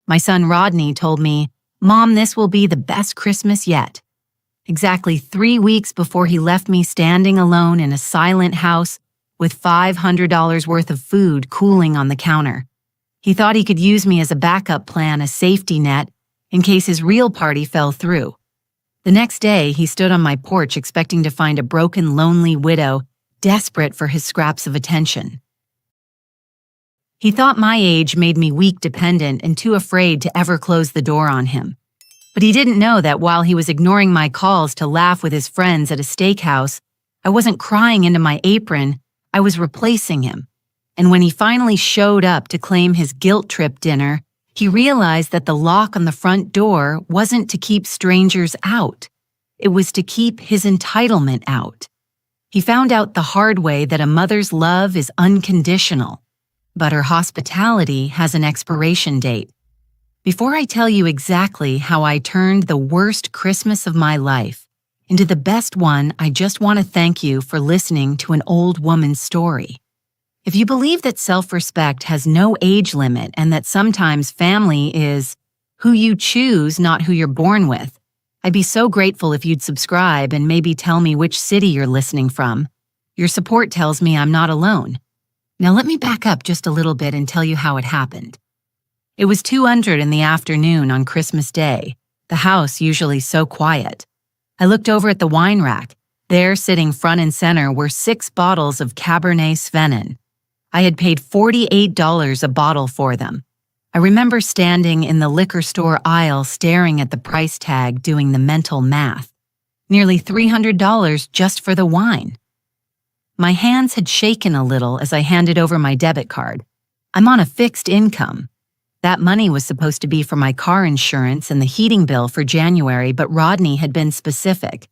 My son Rodney told me, "Mom, this will be the best Christmas yet." Exactly 3 weeks before he left me standing alone in a silent house with $500 worth of food cooling on the counter. He thought he could use me as a backup plan, a safety net, in case his real party fell through. The next day, he stood on my porch expecting to find a broken, lonely widow desperate for his scraps of attention. He thought my age made me weak dependent and too afraid to ever close the door on him. But he didn't know that while he was ignoring my calls to laugh with his friends at a steakhouse, I wasn't crying into my apron, I was replacing him. And when he finally showed up to claim his guilt trip dinner, he realized that the lock on the front door wasn't to keep strangers out. It was to keep his entitlement out. He found out the hard way that a mother's love is unconditional, but her hospitality has an expiration date. Before I tell you exactly how I turned the worst Christmas of my life into the best one, I just want to thank you for listening to an old woman's story. If you believe that self-respect has no age limit and that sometimes family is who you choose, not who you're born with, I'd be so grateful if you'd subscribe and maybe tell me which city you're listening from. Your support tells me I'm not alone. Now let me back up just a little bit and tell you how it happened. It was 2:00 in the afternoon on Christmas Day, the house usually so quiet. I looked over at the wine rack. There, sitting front and center, were 6 bottles of Cabernet Sauvignon. I had paid $48 a bottle for them. I remember standing in the liquor store aisle staring at the price tag, doing the mental math. Nearly $300 just for the wine. My hands had shaken a little as I handed over my debit card. I'm on a fixed income. That money was supposed to be for my car insurance and the heating bill for January, but Rodney had been specific.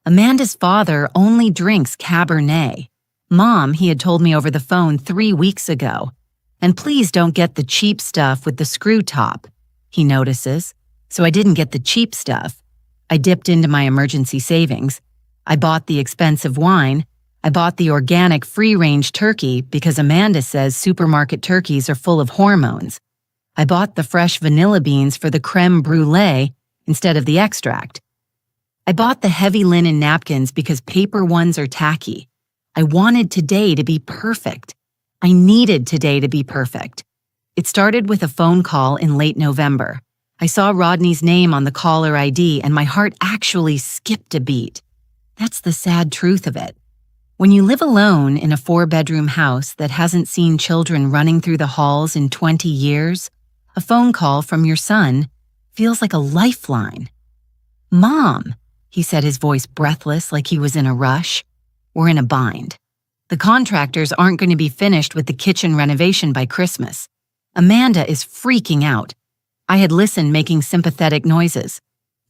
Amanda's father only drinks Cabernet. Mom, he had told me over the phone 3 weeks ago. And please don't get the cheap stuff with the screw top, he notices. So I didn't get the cheap stuff. I dipped into my emergency savings. I bought the expensive wine. I bought the organic free-range turkey because Amanda says supermarket turkeys are full of hormones. I bought the fresh vanilla beans for the creme brulee instead of the extract. I bought the heavy linen napkins because paper ones are tacky. I wanted today to be perfect. I needed today to be perfect. It started with a phone call in late November. I saw Rodney's name on the caller ID and my heart actually skipped a beat. That's the sad truth of it. When you live alone in a 4-bedroom house that hasn't seen children running through the halls in 20 years, a phone call from your son feels like a lifeline. "Mom," he said, his voice breathless like he was in a rush. "We're in a bind. The contractors aren't going to be finished with the kitchen renovation by Christmas. Amanda is freaking out." I had listened, making sympathetic noises.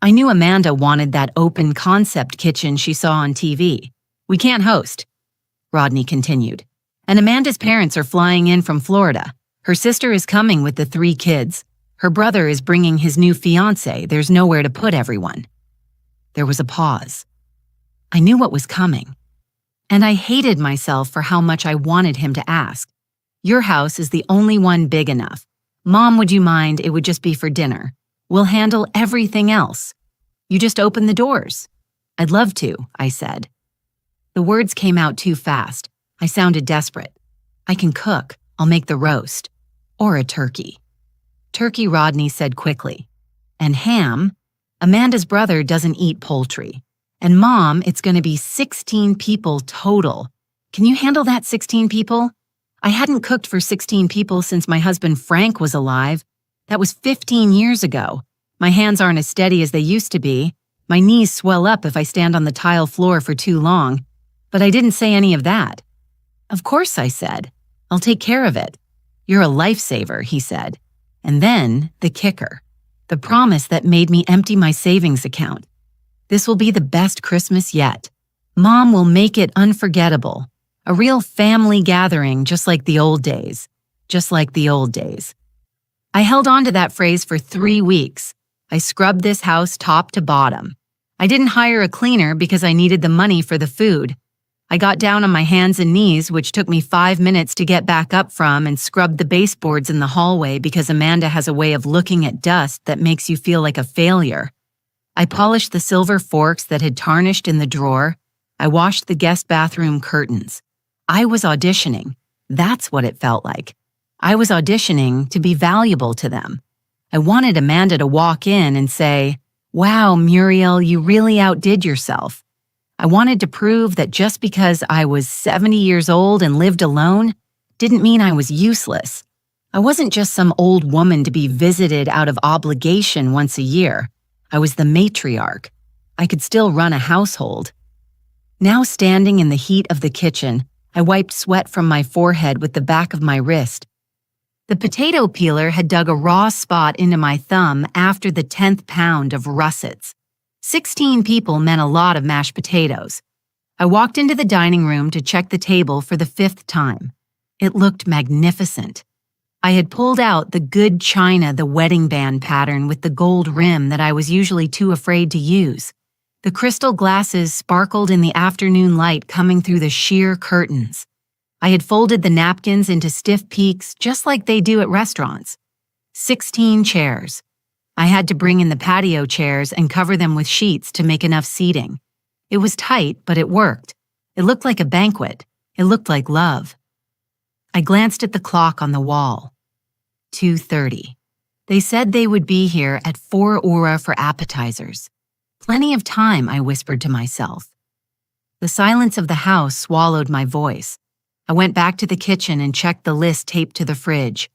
I knew Amanda wanted that open concept kitchen she saw on TV. "We can't host," Rodney continued. "And Amanda's parents are flying in from Florida. Her sister is coming with the 3 kids. Her brother is bringing his new fiancé. There's nowhere to put everyone." There was a pause. I knew what was coming. And I hated myself for how much I wanted him to ask. "Your house is the only one big enough. Mom, would you mind? It would just be for dinner. We'll handle everything else. You just open the doors." "I'd love to," I said. The words came out too fast. I sounded desperate. "I can cook. I'll make the roast. Or a turkey." "Turkey," Rodney said quickly. "And ham? Amanda's brother doesn't eat poultry. And Mom, it's going to be 16 people total. Can you handle that 16 people? I hadn't cooked for 16 people since my husband Frank was alive. That was 15 years ago. My hands aren't as steady as they used to be. My knees swell up if I stand on the tile floor for too long. But I didn't say any of that." "Of course," I said. "I'll take care of it." "You're a lifesaver," he said. And then the kicker. The promise that made me empty my savings account. "This will be the best Christmas yet. Mom will make it unforgettable. A real family gathering just like the old days. Just like the old days." I held on to that phrase for 3 weeks. I scrubbed this house top to bottom. I didn't hire a cleaner because I needed the money for the food. I got down on my hands and knees, which took me 5 minutes to get back up from, and scrubbed the baseboards in the hallway because Amanda has a way of looking at dust that makes you feel like a failure. I polished the silver forks that had tarnished in the drawer. I washed the guest bathroom curtains. I was auditioning. That's what it felt like. I was auditioning to be valuable to them. I wanted Amanda to walk in and say, "Wow, Muriel, you really outdid yourself." I wanted to prove that just because I was 70 years old and lived alone didn't mean I was useless. I wasn't just some old woman to be visited out of obligation once a year. I was the matriarch. I could still run a household. Now standing in the heat of the kitchen, I wiped sweat from my forehead with the back of my wrist. The potato peeler had dug a raw spot into my thumb after the 10th pound of russets. 16 people meant a lot of mashed potatoes. I walked into the dining room to check the table for the 5th time. It looked magnificent. I had pulled out the good china, the wedding band pattern with the gold rim that I was usually too afraid to use. The crystal glasses sparkled in the afternoon light coming through the sheer curtains. I had folded the napkins into stiff peaks just like they do at restaurants. 16 chairs. I had to bring in the patio chairs and cover them with sheets to make enough seating. It was tight, but it worked. It looked like a banquet. It looked like love. I glanced at the clock on the wall. 2:30. They said they would be here at 4 ura for appetizers. Plenty of time, I whispered to myself. The silence of the house swallowed my voice. I went back to the kitchen and checked the list taped to the fridge.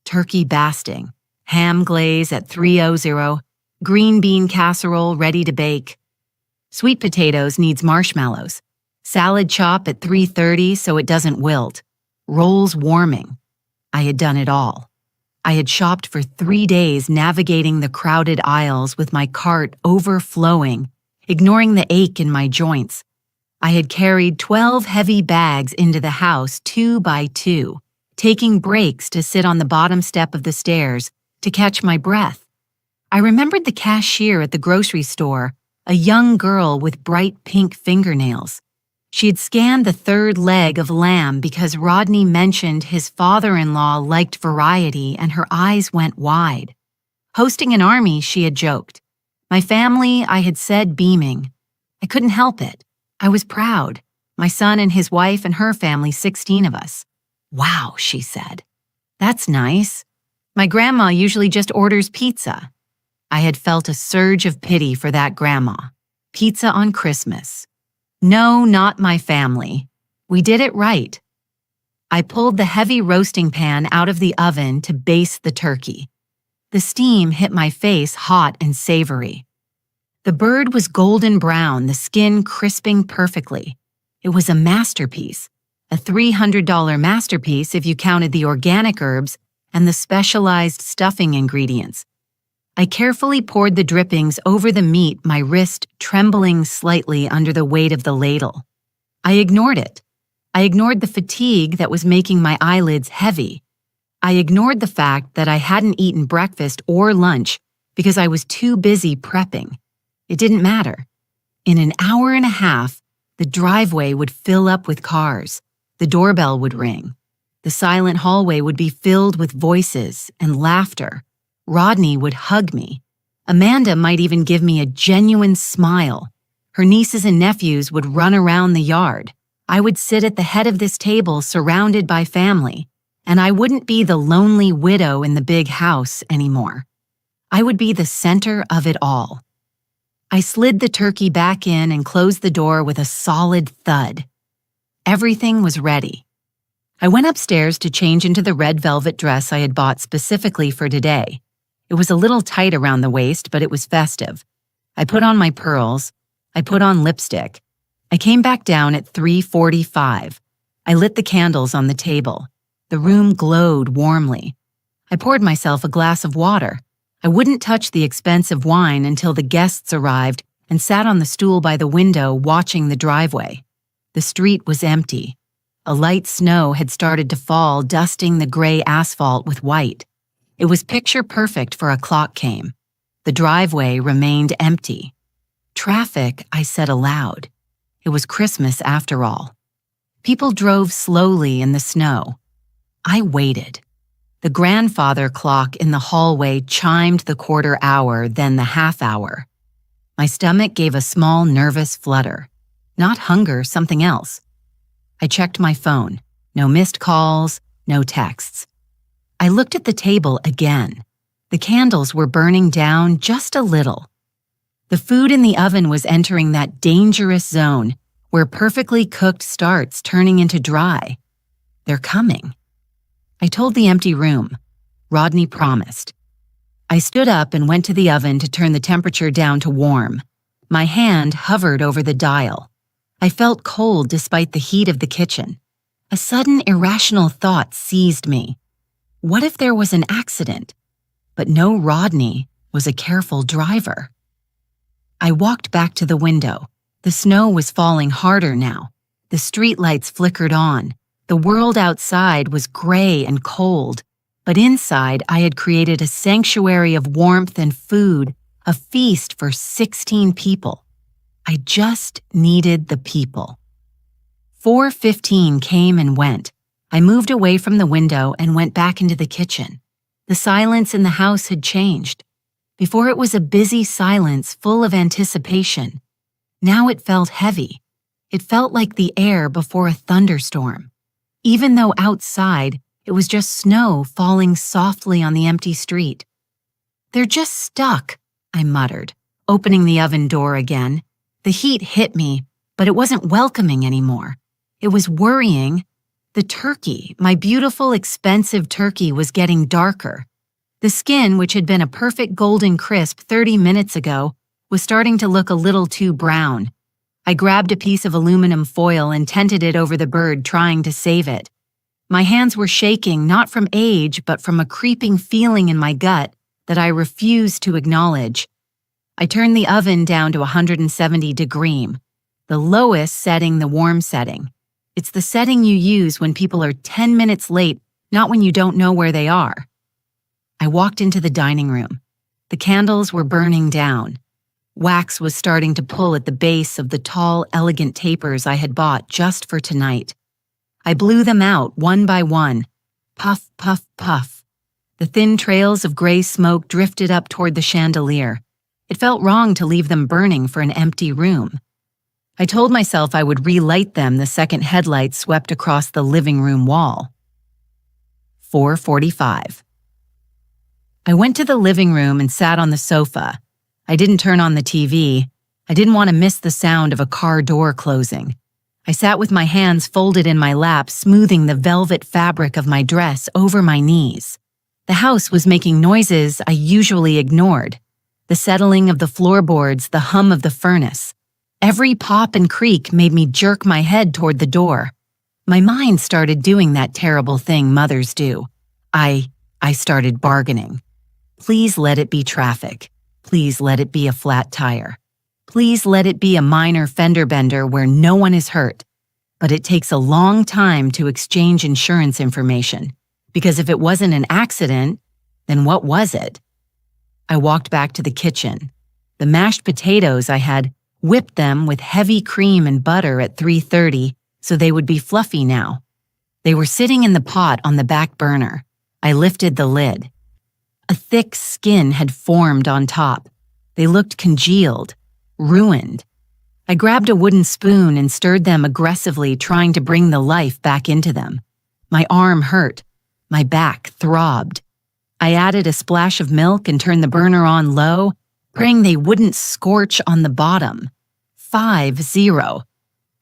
Turkey basting, ham glaze at 3:00, green bean casserole ready to bake. Sweet potatoes needs marshmallows. Salad chop at 3:30 so it doesn't wilt. Rolls warming. I had done it all. I had shopped for 3 days navigating the crowded aisles with my cart overflowing, ignoring the ache in my joints. I had carried 12 heavy bags into the house 2 by 2, taking breaks to sit on the bottom step of the stairs to catch my breath. I remembered the cashier at the grocery store, a young girl with bright pink fingernails. She had scanned the 3rd leg of lamb because Rodney mentioned his father-in-law liked variety and her eyes went wide. Hosting an army, she had joked. My family, I had said, beaming. I couldn't help it. I was proud. My son and his wife and her family, 16 of us. Wow, she said. That's nice. My grandma usually just orders pizza. I had felt a surge of pity for that grandma. Pizza on Christmas. No, not my family. We did it right. I pulled the heavy roasting pan out of the oven to baste the turkey. The steam hit my face hot and savory. The bird was golden brown, the skin crisping perfectly. It was a masterpiece, a $300 masterpiece if you counted the organic herbs and the specialized stuffing ingredients. I carefully poured the drippings over the meat, my wrist trembling slightly under the weight of the ladle. I ignored it. I ignored the fatigue that was making my eyelids heavy. I ignored the fact that I hadn't eaten breakfast or lunch because I was too busy prepping. It didn't matter. In an hour and a half, the driveway would fill up with cars. The doorbell would ring. The silent hallway would be filled with voices and laughter. Rodney would hug me. Amanda might even give me a genuine smile. Her nieces and nephews would run around the yard. I would sit at the head of this table surrounded by family, and I wouldn't be the lonely widow in the big house anymore. I would be the center of it all. I slid the turkey back in and closed the door with a solid thud. Everything was ready. I went upstairs to change into the red velvet dress I had bought specifically for today. It was a little tight around the waist, but it was festive. I put on my pearls. I put on lipstick. I came back down at 3:45. I lit the candles on the table. The room glowed warmly. I poured myself a glass of water. I wouldn't touch the expensive wine until the guests arrived and sat on the stool by the window watching the driveway. The street was empty. A light snow had started to fall, dusting the gray asphalt with white. It was picture perfect for a clock came. The driveway remained empty. Traffic, I said aloud. It was Christmas after all. People drove slowly in the snow. I waited. The grandfather clock in the hallway chimed the quarter hour, then the half hour. My stomach gave a small nervous flutter. Not hunger, something else. I checked my phone. No missed calls, no texts. I looked at the table again. The candles were burning down just a little. The food in the oven was entering that dangerous zone where perfectly cooked starts turning into dry. They're coming. I told the empty room. Rodney promised. I stood up and went to the oven to turn the temperature down to warm. My hand hovered over the dial. I felt cold despite the heat of the kitchen. A sudden irrational thought seized me. What if there was an accident? But no, Rodney was a careful driver. I walked back to the window. The snow was falling harder now. The streetlights flickered on. The world outside was gray and cold, but inside I had created a sanctuary of warmth and food, a feast for 16 people. I just needed the people. 4:15 came and went. I moved away from the window and went back into the kitchen. The silence in the house had changed. Before it was a busy silence full of anticipation. Now it felt heavy. It felt like the air before a thunderstorm. Even though outside, it was just snow falling softly on the empty street. "They're just stuck," I muttered, opening the oven door again. The heat hit me, but it wasn't welcoming anymore. It was worrying. The turkey, my beautiful, expensive turkey, was getting darker. The skin, which had been a perfect golden crisp 30 minutes ago, was starting to look a little too brown. I grabbed a piece of aluminum foil and tented it over the bird, trying to save it. My hands were shaking, not from age, but from a creeping feeling in my gut that I refused to acknowledge. I turned the oven down to 170 degrees, the lowest setting, the warm setting. It's the setting you use when people are 10 minutes late, not when you don't know where they are. I walked into the dining room. The candles were burning down. Wax was starting to pull at the base of the tall, elegant tapers I had bought just for tonight. I blew them out one by one. Puff, puff, puff. The thin trails of gray smoke drifted up toward the chandelier. It felt wrong to leave them burning for an empty room. I told myself I would relight them the second headlights swept across the living room wall. 4:45. I went to the living room and sat on the sofa. I didn't turn on the TV. I didn't want to miss the sound of a car door closing. I sat with my hands folded in my lap, smoothing the velvet fabric of my dress over my knees. The house was making noises I usually ignored. The settling of the floorboards, the hum of the furnace. Every pop and creak made me jerk my head toward the door. My mind started doing that terrible thing mothers do. I started bargaining. Please let it be traffic. Please let it be a flat tire. Please let it be a minor fender bender where no one is hurt. But it takes a long time to exchange insurance information, because if it wasn't an accident, then what was it? I walked back to the kitchen. The mashed potatoes, I had whipped them with heavy cream and butter at 3:30 so they would be fluffy now. They were sitting in the pot on the back burner. I lifted the lid. A thick skin had formed on top. They looked congealed, ruined. I grabbed a wooden spoon and stirred them aggressively, trying to bring the life back into them. My arm hurt. My back throbbed. I added a splash of milk and turned the burner on low, praying they wouldn't scorch on the bottom. 5-0.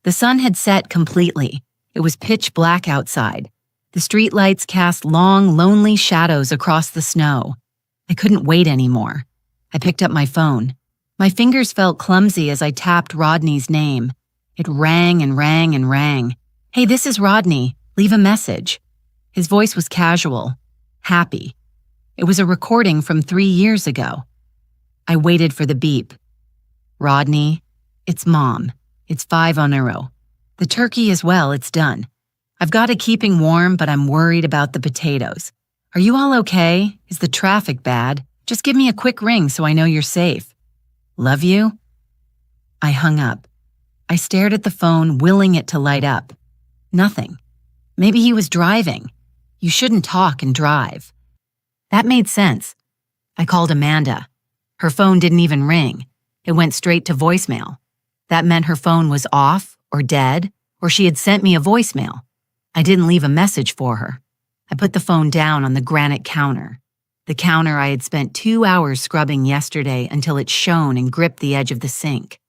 The sun had set completely. It was pitch black outside. The streetlights cast long, lonely shadows across the snow. I couldn't wait anymore. I picked up my phone. My fingers felt clumsy as I tapped Rodney's name. It rang and rang and rang. "Hey, this is Rodney. Leave a message." His voice was casual, happy. It was a recording from 3 years ago. I waited for the beep. "Rodney, it's Mom. It's 5-0. The turkey as well, it's done. I've got it keeping warm, but I'm worried about the potatoes. Are you all okay? Is the traffic bad? Just give me a quick ring so I know you're safe. Love you." I hung up. I stared at the phone, willing it to light up. Nothing. Maybe he was driving. You shouldn't talk and drive. That made sense. I called Amanda. Her phone didn't even ring. It went straight to voicemail. That meant her phone was off or dead, or she had sent me a voicemail. I didn't leave a message for her. I put the phone down on the granite counter. The counter I had spent 2 hours scrubbing yesterday until it shone and gripped the edge of the sink.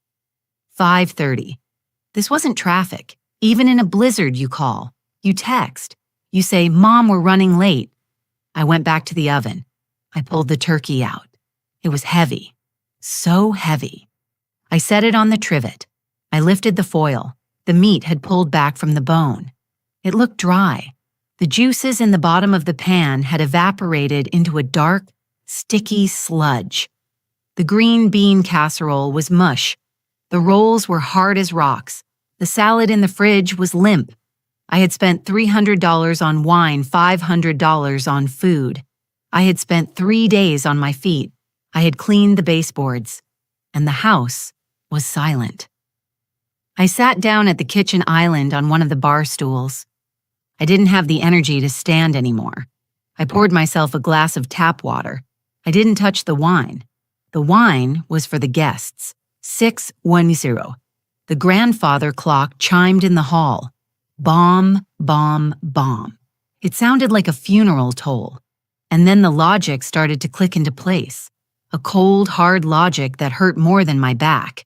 5:30. This wasn't traffic. Even in a blizzard, you call. You text. You say, "Mom, we're running late." I went back to the oven. I pulled the turkey out. It was heavy. So heavy. I set it on the trivet. I lifted the foil. The meat had pulled back from the bone. It looked dry. The juices in the bottom of the pan had evaporated into a dark, sticky sludge. The green bean casserole was mush. The rolls were hard as rocks. The salad in the fridge was limp. I had spent $300 on wine, $500 on food. I had spent 3 days on my feet. I had cleaned the baseboards. And the house was silent. I sat down at the kitchen island on one of the bar stools. I didn't have the energy to stand anymore. I poured myself a glass of tap water. I didn't touch the wine. The wine was for the guests. 6:10. The grandfather clock chimed in the hall. Bomb, bomb, bomb. It sounded like a funeral toll. And then the logic started to click into place. A cold, hard logic that hurt more than my back.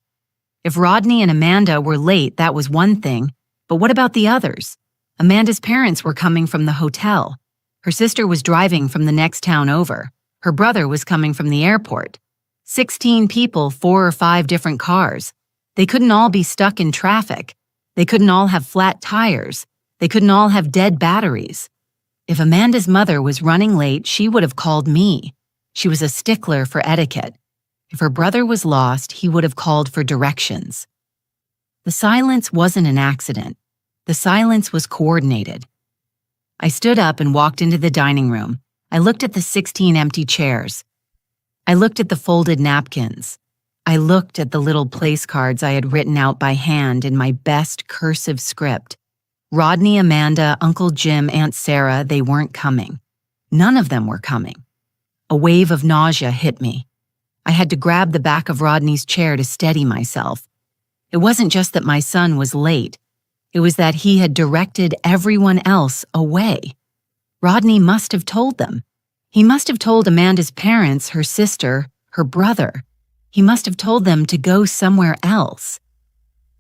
If Rodney and Amanda were late, that was one thing, but what about the others? Amanda's parents were coming from the hotel. Her sister was driving from the next town over. Her brother was coming from the airport. 16 people, 4 or 5 different cars. They couldn't all be stuck in traffic. They couldn't all have flat tires. They couldn't all have dead batteries. If Amanda's mother was running late, she would have called me. She was a stickler for etiquette. If her brother was lost, he would have called for directions. The silence wasn't an accident. The silence was coordinated. I stood up and walked into the dining room. I looked at the 16 empty chairs. I looked at the folded napkins. I looked at the little place cards I had written out by hand in my best cursive script. Rodney, Amanda, Uncle Jim, Aunt Sarah, they weren't coming. None of them were coming. A wave of nausea hit me. I had to grab the back of Rodney's chair to steady myself. It wasn't just that my son was late. It was that he had directed everyone else away. Rodney must have told them. He must have told Amanda's parents, her sister, her brother. He must have told them to go somewhere else.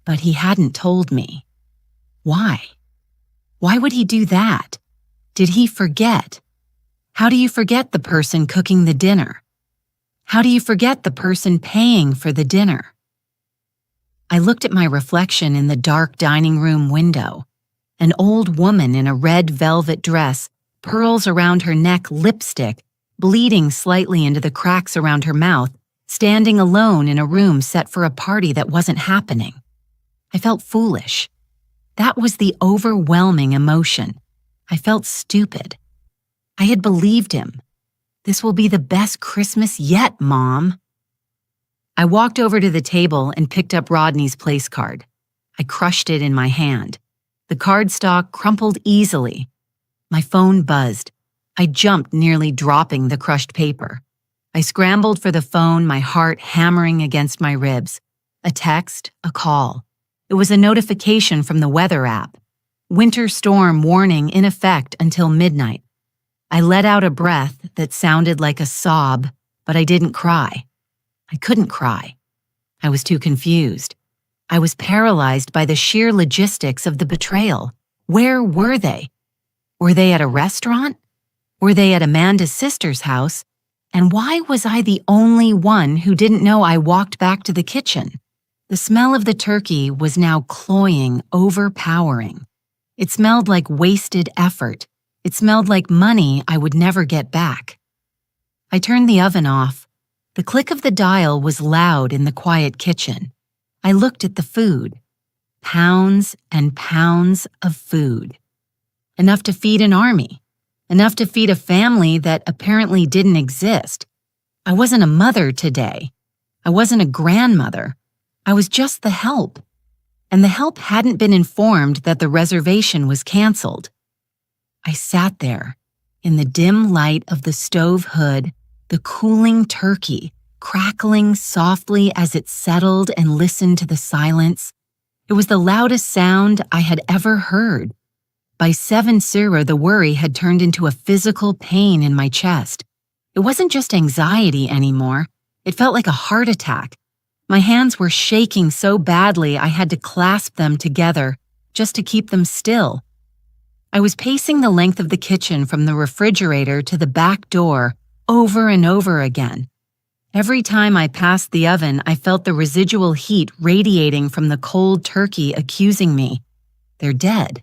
But he hadn't told me. Why? Why would he do that? Did he forget? How do you forget the person cooking the dinner? How do you forget the person paying for the dinner? I looked at my reflection in the dark dining room window. An old woman in a red velvet dress, pearls around her neck, lipstick, bleeding slightly into the cracks around her mouth, standing alone in a room set for a party that wasn't happening. I felt foolish. That was the overwhelming emotion. I felt stupid. I had believed him. This will be the best Christmas yet, Mom. I walked over to the table and picked up Rodney's place card. I crushed it in my hand. The cardstock crumpled easily. My phone buzzed. I jumped, nearly dropping the crushed paper. I scrambled for the phone, my heart hammering against my ribs. A text, a call. It was a notification from the weather app. Winter storm warning in effect until midnight. I let out a breath that sounded like a sob, but I didn't cry. I couldn't cry. I was too confused. I was paralyzed by the sheer logistics of the betrayal. Where were they? Were they at a restaurant? Were they at Amanda's sister's house? And why was I the only one who didn't know I walked back to the kitchen? The smell of the turkey was now cloying, overpowering. It smelled like wasted effort. It smelled like money I would never get back. I turned the oven off. The click of the dial was loud in the quiet kitchen. I looked at the food. Pounds and pounds of food. Enough to feed an army. Enough to feed a family that apparently didn't exist. I wasn't a mother today. I wasn't a grandmother. I was just the help. and the help hadn't been informed that the reservation was canceled. I sat there, in the dim light of the stove hood, the cooling turkey crackling softly as it settled, and listened to the silence. It was the loudest sound I had ever heard. By 7:00, the worry had turned into a physical pain in my chest. It wasn't just anxiety anymore. It felt like a heart attack. My hands were shaking so badly I had to clasp them together just to keep them still. I was pacing the length of the kitchen from the refrigerator to the back door over and over again. Every time I passed the oven, I felt the residual heat radiating from the cold turkey, accusing me. They're dead.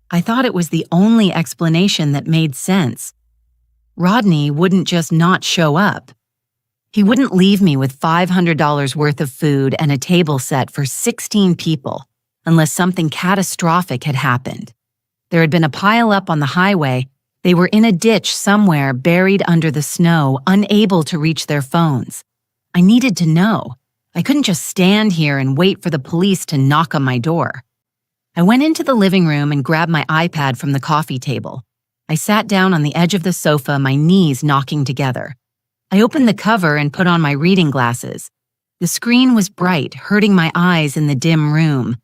I thought it was the only explanation that made sense. Rodney wouldn't just not show up. He wouldn't leave me with $500 worth of food and a table set for 16 people unless something catastrophic had happened. There had been a pile-up on the highway. They were in a ditch somewhere, buried under the snow, unable to reach their phones. I needed to know. I couldn't just stand here and wait for the police to knock on my door. I went into the living room and grabbed my iPad from the coffee table. I sat down on the edge of the sofa, my knees knocking together. I opened the cover and put on my reading glasses. The screen was bright, hurting my eyes in the dim room.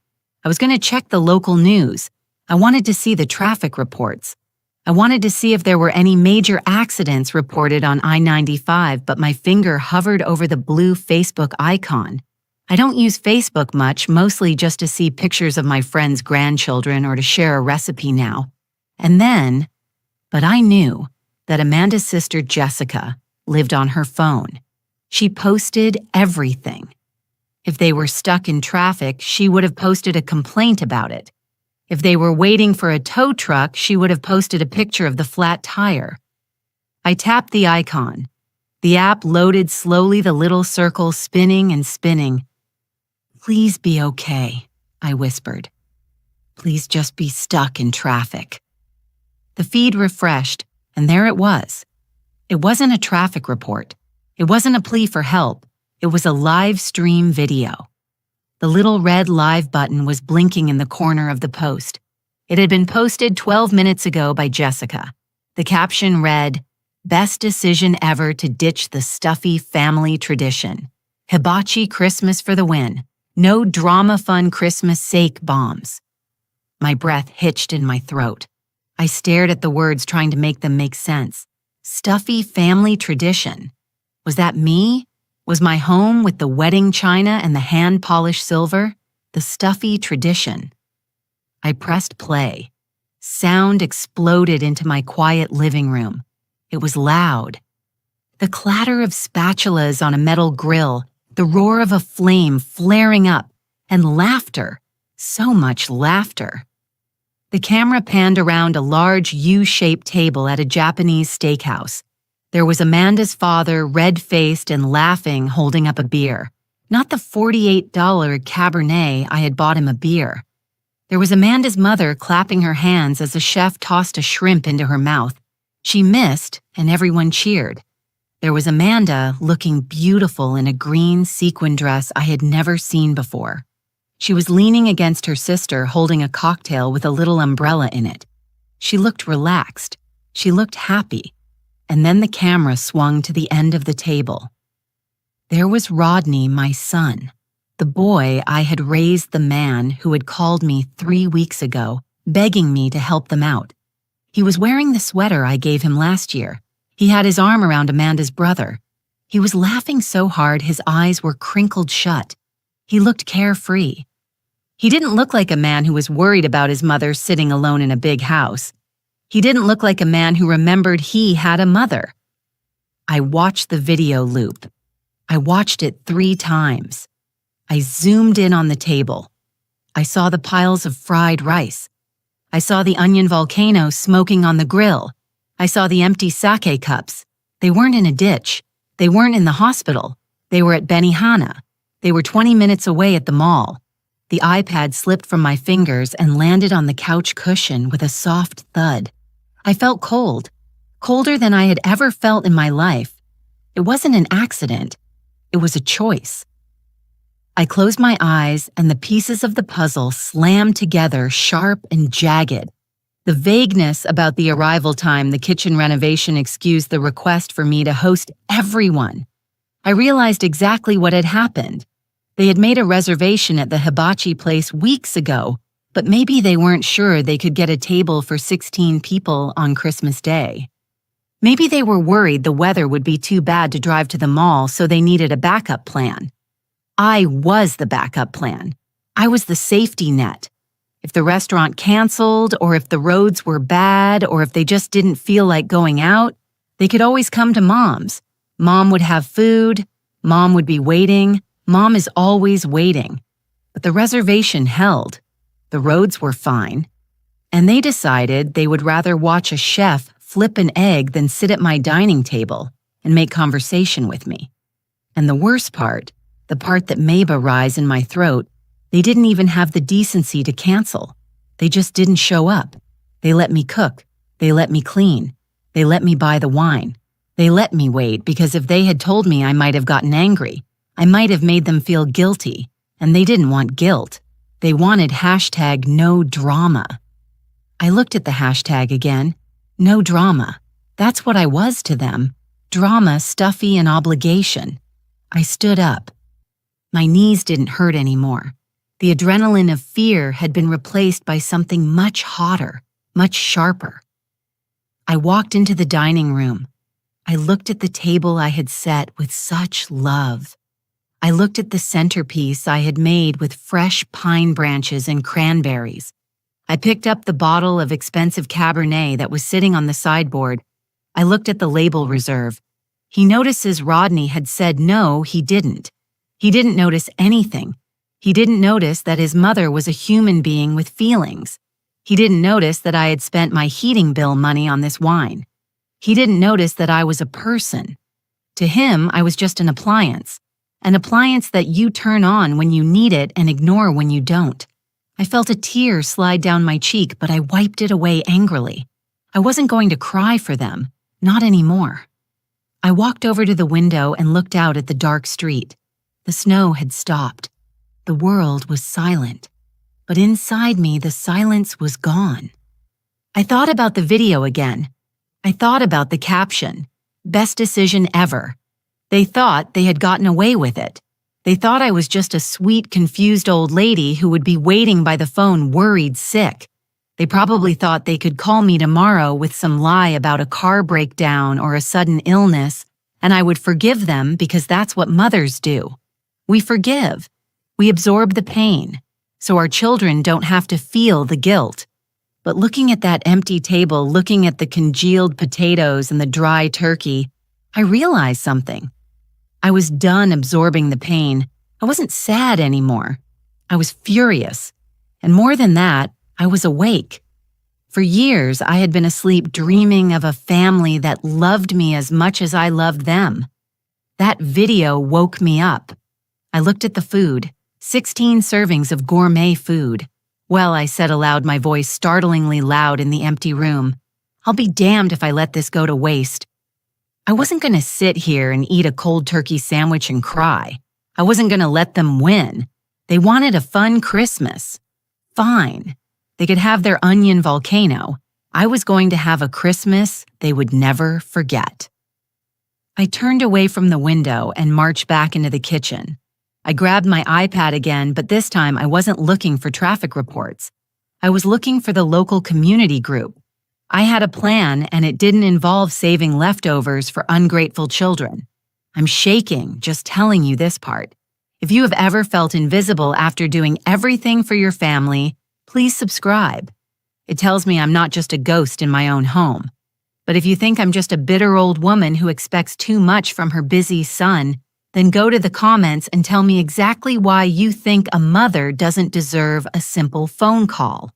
I was going to check the local news. I wanted to see the traffic reports. I wanted to see if there were any major accidents reported on I-95, but my finger hovered over the blue Facebook icon. I don't use Facebook much, mostly just to see pictures of my friends' grandchildren or to share a recipe now. But I knew that Amanda's sister Jessica lived on her phone. She posted everything. If they were stuck in traffic, she would have posted a complaint about it. If they were waiting for a tow truck, she would have posted a picture of the flat tire. I tapped the icon. The app loaded slowly, the little circle spinning and spinning. "Please be okay," I whispered. "Please just be stuck in traffic." The feed refreshed, and there it was. It wasn't a traffic report. It wasn't a plea for help. It was a live stream video. The little red live button was blinking in the corner of the post. It had been posted 12 minutes ago by Jessica. The caption read, "Best decision ever to ditch the stuffy family tradition. Hibachi Christmas for the win. No drama fun Christmas sake bombs." My breath hitched in my throat. I stared at the words, trying to make them make sense. Stuffy family tradition. Was that me? Was my home with the wedding china and the hand-polished silver the stuffy tradition? I pressed play. Sound exploded into my quiet living room. It was loud. The clatter of spatulas on a metal grill, the roar of a flame flaring up, and laughter. So much laughter. The camera panned around a large U-shaped table at a Japanese steakhouse. There was Amanda's father, red-faced and laughing, holding up a beer. Not the $48 Cabernet I had bought him a beer. There was Amanda's mother clapping her hands as the chef tossed a shrimp into her mouth. She missed, and everyone cheered. There was Amanda, looking beautiful in a green sequin dress I had never seen before. She was leaning against her sister, holding a cocktail with a little umbrella in it. She looked relaxed. She looked happy. And then the camera swung to the end of the table. There was Rodney, my son, the boy I had raised, the man who had called me 3 weeks ago, begging me to help them out. He was wearing the sweater I gave him last year. He had his arm around Amanda's brother. He was laughing so hard his eyes were crinkled shut. He looked carefree. He didn't look like a man who was worried about his mother sitting alone in a big house. He didn't look like a man who remembered he had a mother. I watched the video loop. I watched it 3 times. I zoomed in on the table. I saw the piles of fried rice. I saw the onion volcano smoking on the grill. I saw the empty sake cups. They weren't in a ditch. They weren't in the hospital. They were at Benihana. They were 20 minutes away at the mall. The iPad slipped from my fingers and landed on the couch cushion with a soft thud. I felt cold, colder than I had ever felt in my life. It wasn't an accident. It was a choice. I closed my eyes and the pieces of the puzzle slammed together sharp and jagged. The vagueness about the arrival time the kitchen renovation excused the request for me to host everyone. I realized exactly what had happened. They had made a reservation at the hibachi place weeks ago, but maybe they weren't sure they could get a table for 16 people on Christmas Day. Maybe they were worried the weather would be too bad to drive to the mall, so they needed a backup plan. I was the backup plan. I was the safety net. If the restaurant canceled, or if the roads were bad, or if they just didn't feel like going out, they could always come to Mom's. Mom would have food. Mom would be waiting. Mom is always waiting. But the reservation held. The roads were fine. And they decided they would rather watch a chef flip an egg than sit at my dining table and make conversation with me. And the worst part, the part that made a rise in my throat, they didn't even have the decency to cancel. They just didn't show up. They let me cook. They let me clean. They let me buy the wine. They let me wait because if they had told me I might have gotten angry, I might have made them feel guilty, and they didn't want guilt. They wanted #no drama. I looked at the hashtag again. No drama. That's what I was to them. Drama, stuffy, and obligation. I stood up. My knees didn't hurt anymore. The adrenaline of fear had been replaced by something much hotter, much sharper. I walked into the dining room. I looked at the table I had set with such love. I looked at the centerpiece I had made with fresh pine branches and cranberries. I picked up the bottle of expensive Cabernet that was sitting on the sideboard. I looked at the label reserve. He notices Rodney had said no, he didn't. He didn't notice anything. He didn't notice that his mother was a human being with feelings. He didn't notice that I had spent my heating bill money on this wine. He didn't notice that I was a person. To him, I was just an appliance that you turn on when you need it and ignore when you don't. I felt a tear slide down my cheek, but I wiped it away angrily. I wasn't going to cry for them, not anymore. I walked over to the window and looked out at the dark street. The snow had stopped. The world was silent, but inside me the silence was gone. I thought about the video again. I thought about the caption, "Best decision ever." They thought they had gotten away with it. They thought I was just a sweet, confused old lady who would be waiting by the phone worried sick. They probably thought they could call me tomorrow with some lie about a car breakdown or a sudden illness, and I would forgive them because that's what mothers do. We forgive. We absorb the pain, so our children don't have to feel the guilt. But looking at that empty table, looking at the congealed potatoes and the dry turkey, I realized something. I was done absorbing the pain. I wasn't sad anymore. I was furious. And more than that, I was awake. For years, I had been asleep dreaming of a family that loved me as much as I loved them. That video woke me up. I looked at the food. 16 servings of gourmet food. Well, I said aloud, my voice startlingly loud in the empty room. I'll be damned if I let this go to waste. I wasn't going to sit here and eat a cold turkey sandwich and cry. I wasn't going to let them win. They wanted a fun Christmas. Fine. They could have their onion volcano. I was going to have a Christmas they would never forget. I turned away from the window and marched back into the kitchen. I grabbed my iPad again, but this time I wasn't looking for traffic reports. I was looking for the local community group. I had a plan, and it didn't involve saving leftovers for ungrateful children. I'm shaking just telling you this part. If you have ever felt invisible after doing everything for your family, please subscribe. It tells me I'm not just a ghost in my own home. But if you think I'm just a bitter old woman who expects too much from her busy son, then go to the comments and tell me exactly why you think a mother doesn't deserve a simple phone call.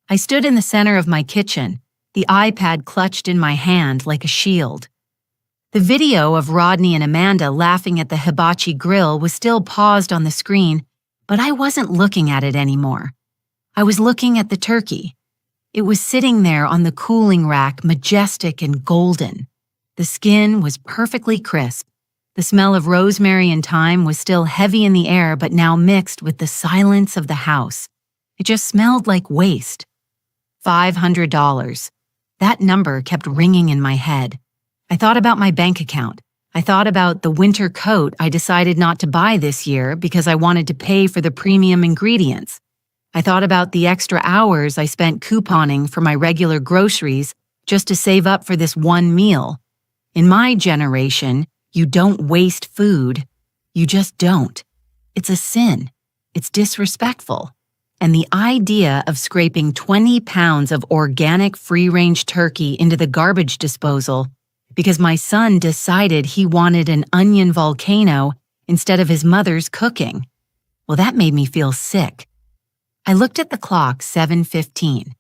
I stood in the center of my kitchen, the iPad clutched in my hand like a shield. The video of Rodney and Amanda laughing at the hibachi grill was still paused on the screen, but I wasn't looking at it anymore. I was looking at the turkey. It was sitting there on the cooling rack, majestic and golden. The skin was perfectly crisp. The smell of rosemary and thyme was still heavy in the air, but now mixed with the silence of the house. It just smelled like waste. $500. That number kept ringing in my head. I thought about my bank account. I thought about the winter coat I decided not to buy this year because I wanted to pay for the premium ingredients. I thought about the extra hours I spent couponing for my regular groceries just to save up for this one meal. In my generation, you don't waste food. You just don't. It's a sin. It's disrespectful. And the idea of scraping 20 pounds of organic free-range turkey into the garbage disposal because my son decided he wanted an onion volcano instead of his mother's cooking, well, that made me feel sick. I looked at the clock, 7:15.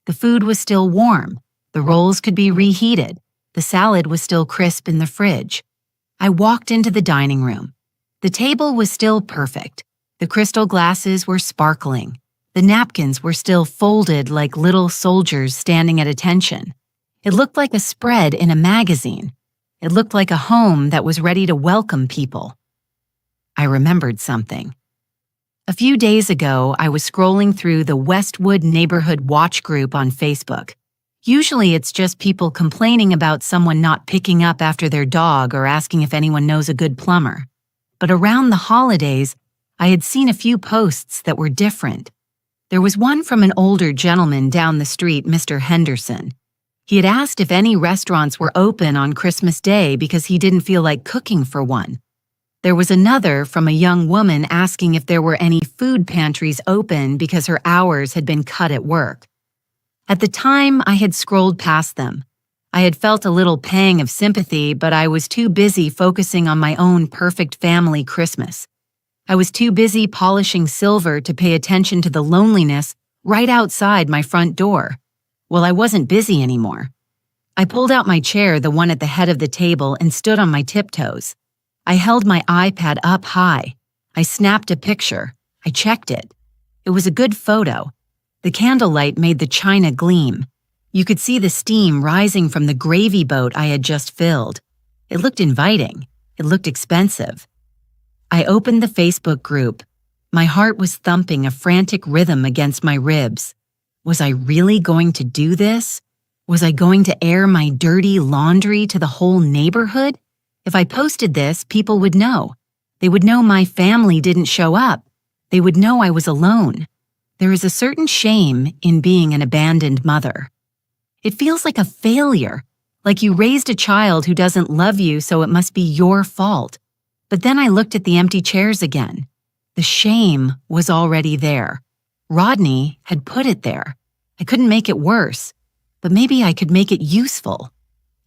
The food was still warm. The rolls could be reheated. The salad was still crisp in the fridge. I walked into the dining room. The table was still perfect. The crystal glasses were sparkling. The napkins were still folded like little soldiers standing at attention. It looked like a spread in a magazine. It looked like a home that was ready to welcome people. I remembered something. A few days ago, I was scrolling through the Westwood Neighborhood Watch group on Facebook. Usually it's just people complaining about someone not picking up after their dog or asking if anyone knows a good plumber. But around the holidays, I had seen a few posts that were different. There was one from an older gentleman down the street, Mr. Henderson. He had asked if any restaurants were open on Christmas Day because he didn't feel like cooking for one. There was another from a young woman asking if there were any food pantries open because her hours had been cut at work. At the time, I had scrolled past them. I had felt a little pang of sympathy, but I was too busy focusing on my own perfect family Christmas. I was too busy polishing silver to pay attention to the loneliness right outside my front door. Well, I wasn't busy anymore. I pulled out my chair, the one at the head of the table, and stood on my tiptoes. I held my iPad up high. I snapped a picture. I checked it. It was a good photo. The candlelight made the china gleam. You could see the steam rising from the gravy boat I had just filled. It looked inviting. It looked expensive. I opened the Facebook group. My heart was thumping a frantic rhythm against my ribs. Was I really going to do this? Was I going to air my dirty laundry to the whole neighborhood? If I posted this, people would know. They would know my family didn't show up. They would know I was alone. There is a certain shame in being an abandoned mother. It feels like a failure, like you raised a child who doesn't love you, so it must be your fault. But then I looked at the empty chairs again. The shame was already there. Rodney had put it there. I couldn't make it worse, but maybe I could make it useful.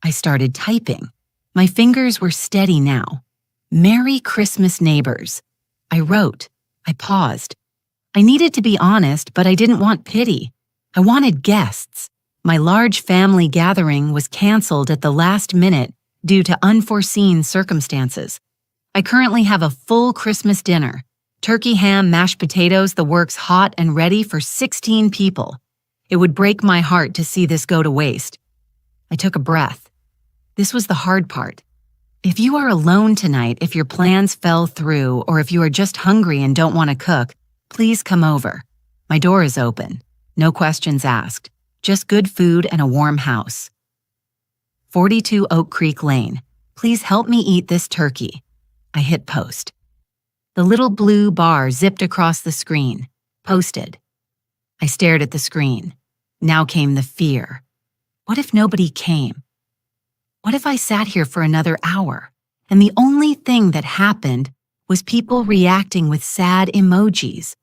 I started typing. My fingers were steady now. Merry Christmas, neighbors. I wrote. I paused. I needed to be honest, but I didn't want pity. I wanted guests. My large family gathering was canceled at the last minute due to unforeseen circumstances. I currently have a full Christmas dinner. Turkey, ham, mashed potatoes, the works hot and ready for 16 people. It would break my heart to see this go to waste. I took a breath. This was the hard part. If you are alone tonight, if your plans fell through, or if you are just hungry and don't want to cook, please come over. My door is open. No questions asked. Just good food and a warm house. 42 Oak Creek Lane. Please help me eat this turkey. I hit post. The little blue bar zipped across the screen. Posted. I stared at the screen. Now came the fear. What if nobody came? What if I sat here for another hour, and the only thing that happened was people reacting with sad emojis?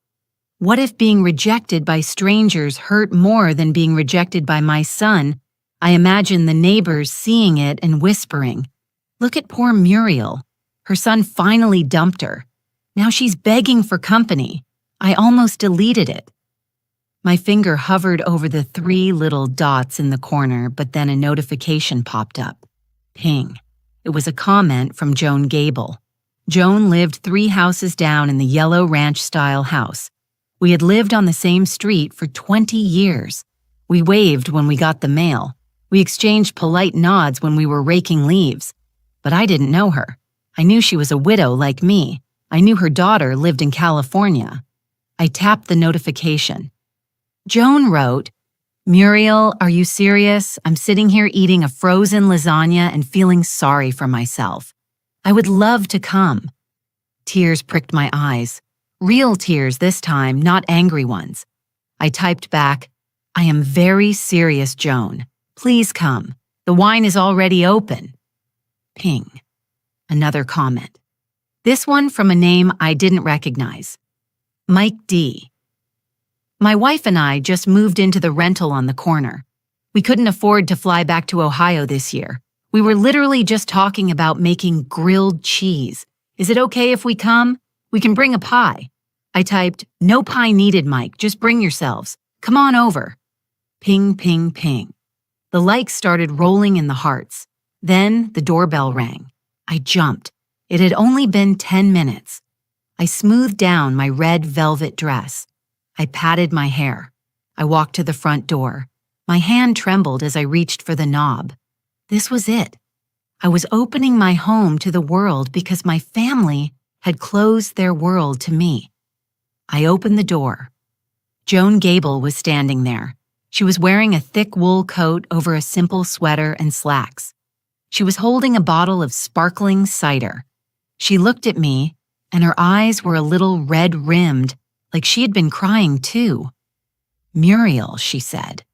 What if being rejected by strangers hurt more than being rejected by my son? I imagine the neighbors seeing it and whispering, "Look at poor Muriel. Her son finally dumped her. Now she's begging for company." I almost deleted it. My finger hovered over the 3 little dots in the corner, but then a notification popped up. Ping. It was a comment from Joan Gable. Joan lived 3 houses down in the yellow ranch-style house. We had lived on the same street for 20 years. We waved when we got the mail. We exchanged polite nods when we were raking leaves. But I didn't know her. I knew she was a widow like me. I knew her daughter lived in California. I tapped the notification. Joan wrote, "Muriel, are you serious? I'm sitting here eating a frozen lasagna and feeling sorry for myself. I would love to come." Tears pricked my eyes. Real tears this time, not angry ones. I typed back, "I am very serious, Joan. Please come. The wine is already open." Ping. Another comment. This one from a name I didn't recognize. Mike D. My wife and I just moved into the rental on the corner. We couldn't afford to fly back to Ohio this year. We were literally just talking about making grilled cheese. Is it okay if we come? We can bring a pie. I typed, "No pie needed, Mike. Just bring yourselves. Come on over." Ping, ping, ping. The likes started rolling in the hearts. Then the doorbell rang. I jumped. It had only been 10 minutes. I smoothed down my red velvet dress. I patted my hair. I walked to the front door. My hand trembled as I reached for the knob. This was it. I was opening my home to the world because my family had closed their world to me. I opened the door. Joan Gable was standing there. She was wearing a thick wool coat over a simple sweater and slacks. She was holding a bottle of sparkling cider. She looked at me, and her eyes were a little red-rimmed, like she had been crying too. "Muriel," she said.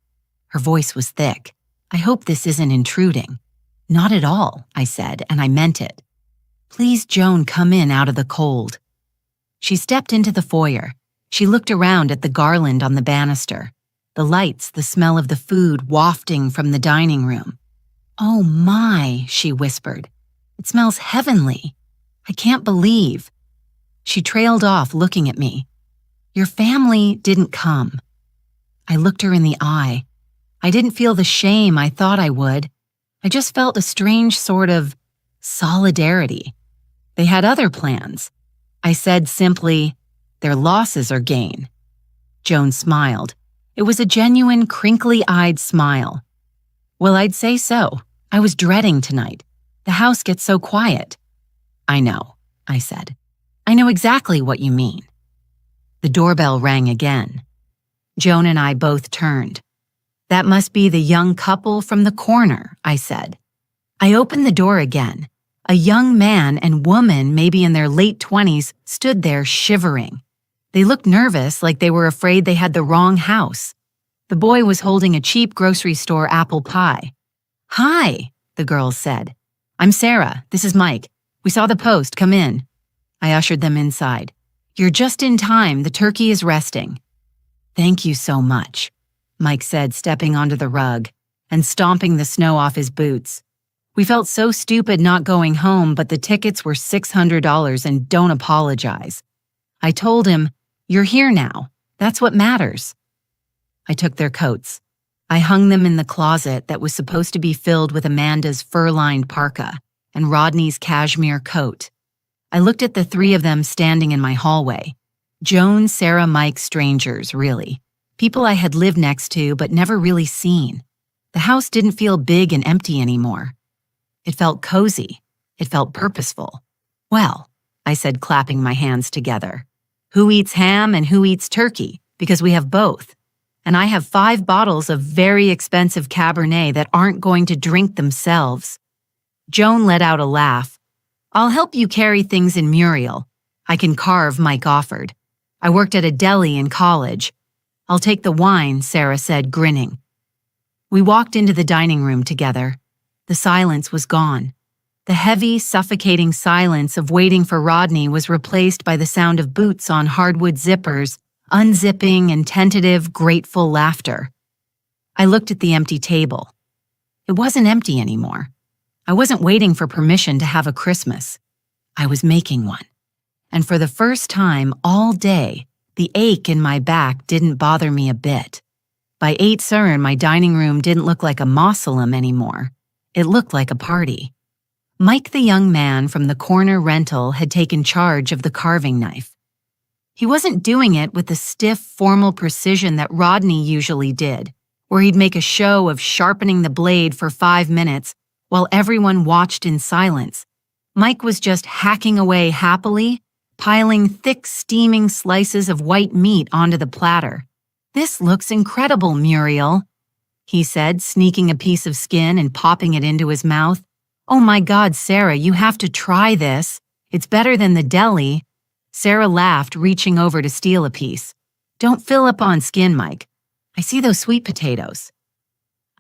Her voice was thick. "I hope this isn't intruding." "Not at all," I said, and I meant it. "Please, Joan, come in out of the cold." She stepped into the foyer. She looked around at the garland on the banister, the lights, the smell of the food wafting from the dining room. "Oh my," she whispered. "It smells heavenly. I can't believe." She trailed off, looking at me. "Your family didn't come." I looked her in the eye. I didn't feel the shame I thought I would. I just felt a strange sort of solidarity. They had other plans. I said simply, "Their losses are gain." Joan smiled. It was a genuine, crinkly-eyed smile. "Well, I'd say so. I was dreading tonight. The house gets so quiet." "I know," I said. "I know exactly what you mean." The doorbell rang again. Joan and I both turned. "That must be the young couple from the corner," I said. I opened the door again. A young man and woman, maybe in their late 20s, stood there shivering. They looked nervous, like they were afraid they had the wrong house. The boy was holding a cheap grocery store apple pie. "Hi," the girl said. "I'm Sarah. This is Mike. We saw the post. Come in." I ushered them inside. "You're just in time. The turkey is resting." "Thank you so much," Mike said, stepping onto the rug and stomping the snow off his boots. We felt so stupid not going home, but the tickets were $600 and don't apologize. I told him, "You're here now. That's what matters." I took their coats. I hung them in the closet that was supposed to be filled with Amanda's fur-lined parka and Rodney's cashmere coat. I looked at the three of them standing in my hallway. Joan, Sarah, Mike, strangers, really. People I had lived next to but never really seen. The house didn't feel big and empty anymore. It felt cozy. It felt purposeful. "Well," I said, clapping my hands together. "Who eats ham and who eats turkey? Because we have both. And I have 5 bottles of very expensive Cabernet that aren't going to drink themselves." Joan let out a laugh. "I'll help you carry things in Muriel. I can carve," Mike offered. "I worked at a deli in college." "I'll take the wine," Sarah said, grinning. We walked into the dining room together. The silence was gone. The heavy, suffocating silence of waiting for Rodney was replaced by the sound of boots on hardwood zippers, unzipping and tentative, grateful laughter. I looked at the empty table. It wasn't empty anymore. I wasn't waiting for permission to have a Christmas. I was making one. And for the first time all day, the ache in my back didn't bother me a bit. By 8 CERN, my dining room didn't look like a mausoleum anymore. It looked like a party. Mike, the young man from the corner rental, had taken charge of the carving knife. He wasn't doing it with the stiff, formal precision that Rodney usually did, where he'd make a show of sharpening the blade for 5 minutes while everyone watched in silence. Mike was just hacking away happily, piling thick, steaming slices of white meat onto the platter. "This looks incredible, Muriel," he said, sneaking a piece of skin and popping it into his mouth. "Oh my God, Sarah, you have to try this. It's better than the deli." Sarah laughed, reaching over to steal a piece. "Don't fill up on skin, Mike. I see those sweet potatoes."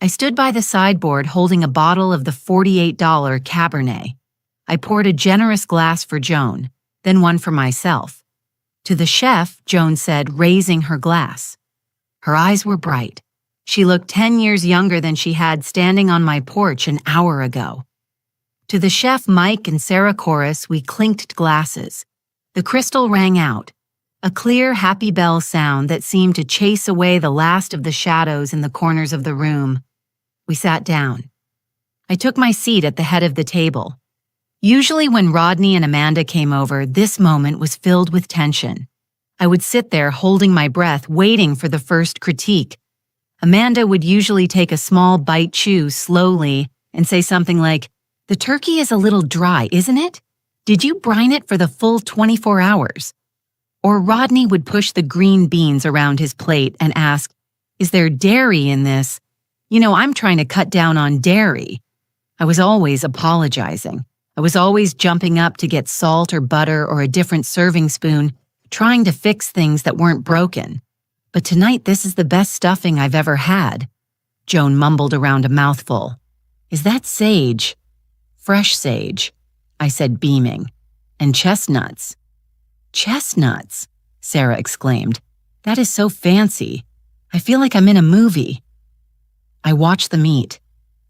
I stood by the sideboard holding a bottle of the $48 Cabernet. I poured a generous glass for Joan, then one for myself. To the chef, Joan said, raising her glass. Her eyes were bright. She looked 10 years younger than she had standing on my porch an hour ago. To the chef, Mike, and Sarah Chorus, we clinked glasses. The crystal rang out, a clear, happy bell sound that seemed to chase away the last of the shadows in the corners of the room. We sat down. I took my seat at the head of the table. Usually when Rodney and Amanda came over, this moment was filled with tension. I would sit there holding my breath, waiting for the first critique. Amanda would usually take a small bite chew slowly and say something like, "The turkey is a little dry, isn't it? Did you brine it for the full 24 hours? Or Rodney would push the green beans around his plate and ask, "Is there dairy in this? You know, I'm trying to cut down on dairy." I was always apologizing. I was always jumping up to get salt or butter or a different serving spoon, trying to fix things that weren't broken. "But tonight this is the best stuffing I've ever had." Joan mumbled around a mouthful. "Is that sage?" "Fresh sage," I said, beaming. "And chestnuts." "Chestnuts," Sarah exclaimed. "That is so fancy. I feel like I'm in a movie." I watched them eat.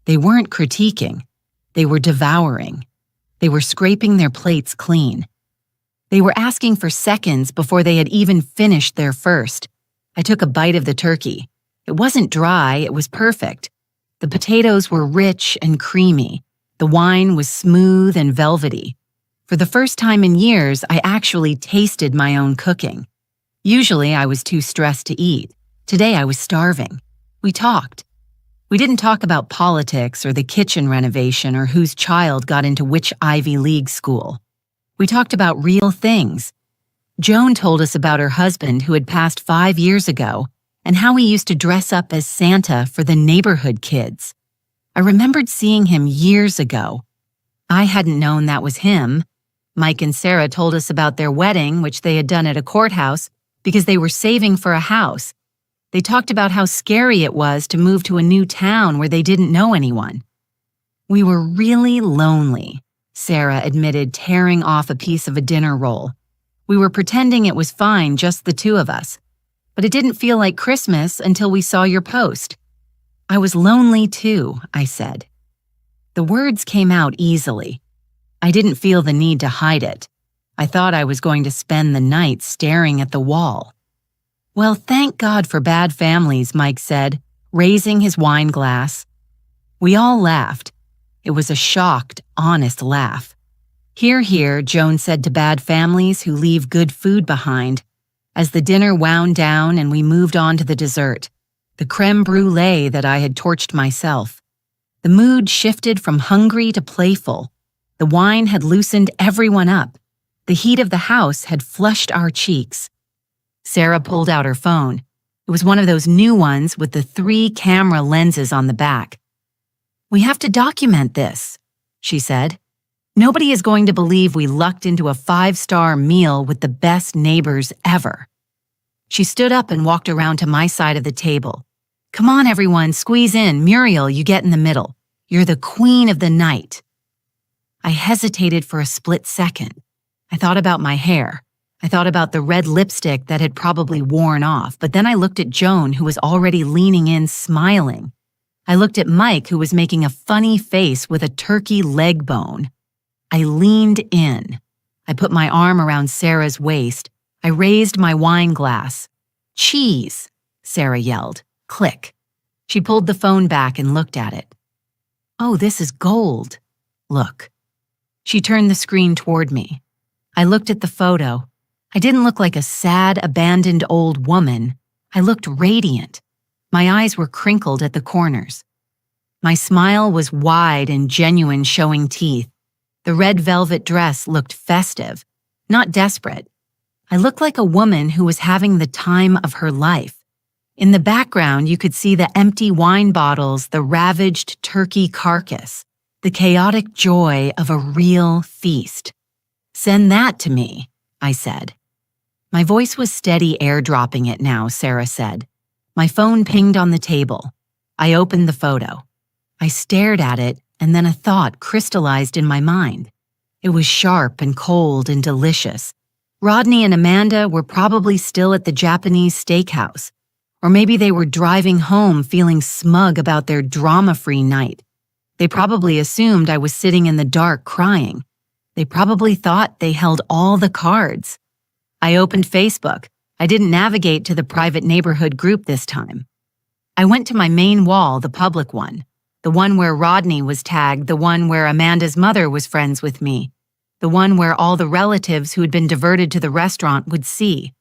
They weren't critiquing. They were devouring. They were scraping their plates clean. They were asking for seconds before they had even finished their first. I took a bite of the turkey. It wasn't dry, it was perfect. The potatoes were rich and creamy. The wine was smooth and velvety. For the first time in years, I actually tasted my own cooking. Usually, I was too stressed to eat. Today, I was starving. We talked. We didn't talk about politics or the kitchen renovation or whose child got into which Ivy League school. We talked about real things. Joan told us about her husband who had passed 5 years ago and how he used to dress up as Santa for the neighborhood kids. I remembered seeing him years ago. I hadn't known that was him. Mike and Sarah told us about their wedding, which they had done at a courthouse, because they were saving for a house. They talked about how scary it was to move to a new town where they didn't know anyone. "We were really lonely," Sarah admitted, tearing off a piece of a dinner roll. "We were pretending it was fine, just the two of us. But it didn't feel like Christmas until we saw your post." "I was lonely too," I said. The words came out easily. I didn't feel the need to hide it. I thought I was going to spend the night staring at the wall. "Well, thank God for bad families," Mike said, raising his wine glass. We all laughed. It was a shocked, honest laugh. "Hear, hear," Joan said to bad families who leave good food behind. As the dinner wound down and we moved on to the dessert, the creme brulee that I had torched myself. The mood shifted from hungry to playful. The wine had loosened everyone up. The heat of the house had flushed our cheeks. Sarah pulled out her phone. It was one of those new ones with the 3 camera lenses on the back. "We have to document this," she said. "Nobody is going to believe we lucked into a 5-star meal with the best neighbors ever." She stood up and walked around to my side of the table. "Come on, everyone, squeeze in. Muriel, you get in the middle. You're the queen of the night." I hesitated for a split second. I thought about my hair. I thought about the red lipstick that had probably worn off, but then I looked at Joan, who was already leaning in, smiling. I looked at Mike, who was making a funny face with a turkey leg bone. I leaned in. I put my arm around Sarah's waist. I raised my wine glass. "Cheese," Sarah yelled. Click. She pulled the phone back and looked at it. "Oh, this is gold. Look." She turned the screen toward me. I looked at the photo. I didn't look like a sad, abandoned old woman. I looked radiant. My eyes were crinkled at the corners. My smile was wide and genuine, showing teeth. The red velvet dress looked festive, not desperate. I looked like a woman who was having the time of her life. In the background, you could see the empty wine bottles, the ravaged turkey carcass, the chaotic joy of a real feast. "Send that to me," I said. My voice was steady airdropping it now, Sarah said. My phone pinged on the table. I opened the photo. I stared at it, and then a thought crystallized in my mind. It was sharp and cold and delicious. Rodney and Amanda were probably still at the Japanese steakhouse, or maybe they were driving home feeling smug about their drama-free night. They probably assumed I was sitting in the dark crying. They probably thought they held all the cards. I opened Facebook. I didn't navigate to the private neighborhood group this time. I went to my main wall, the public one, the one where Rodney was tagged, the one where Amanda's mother was friends with me, the one where all the relatives who had been diverted to the restaurant would see.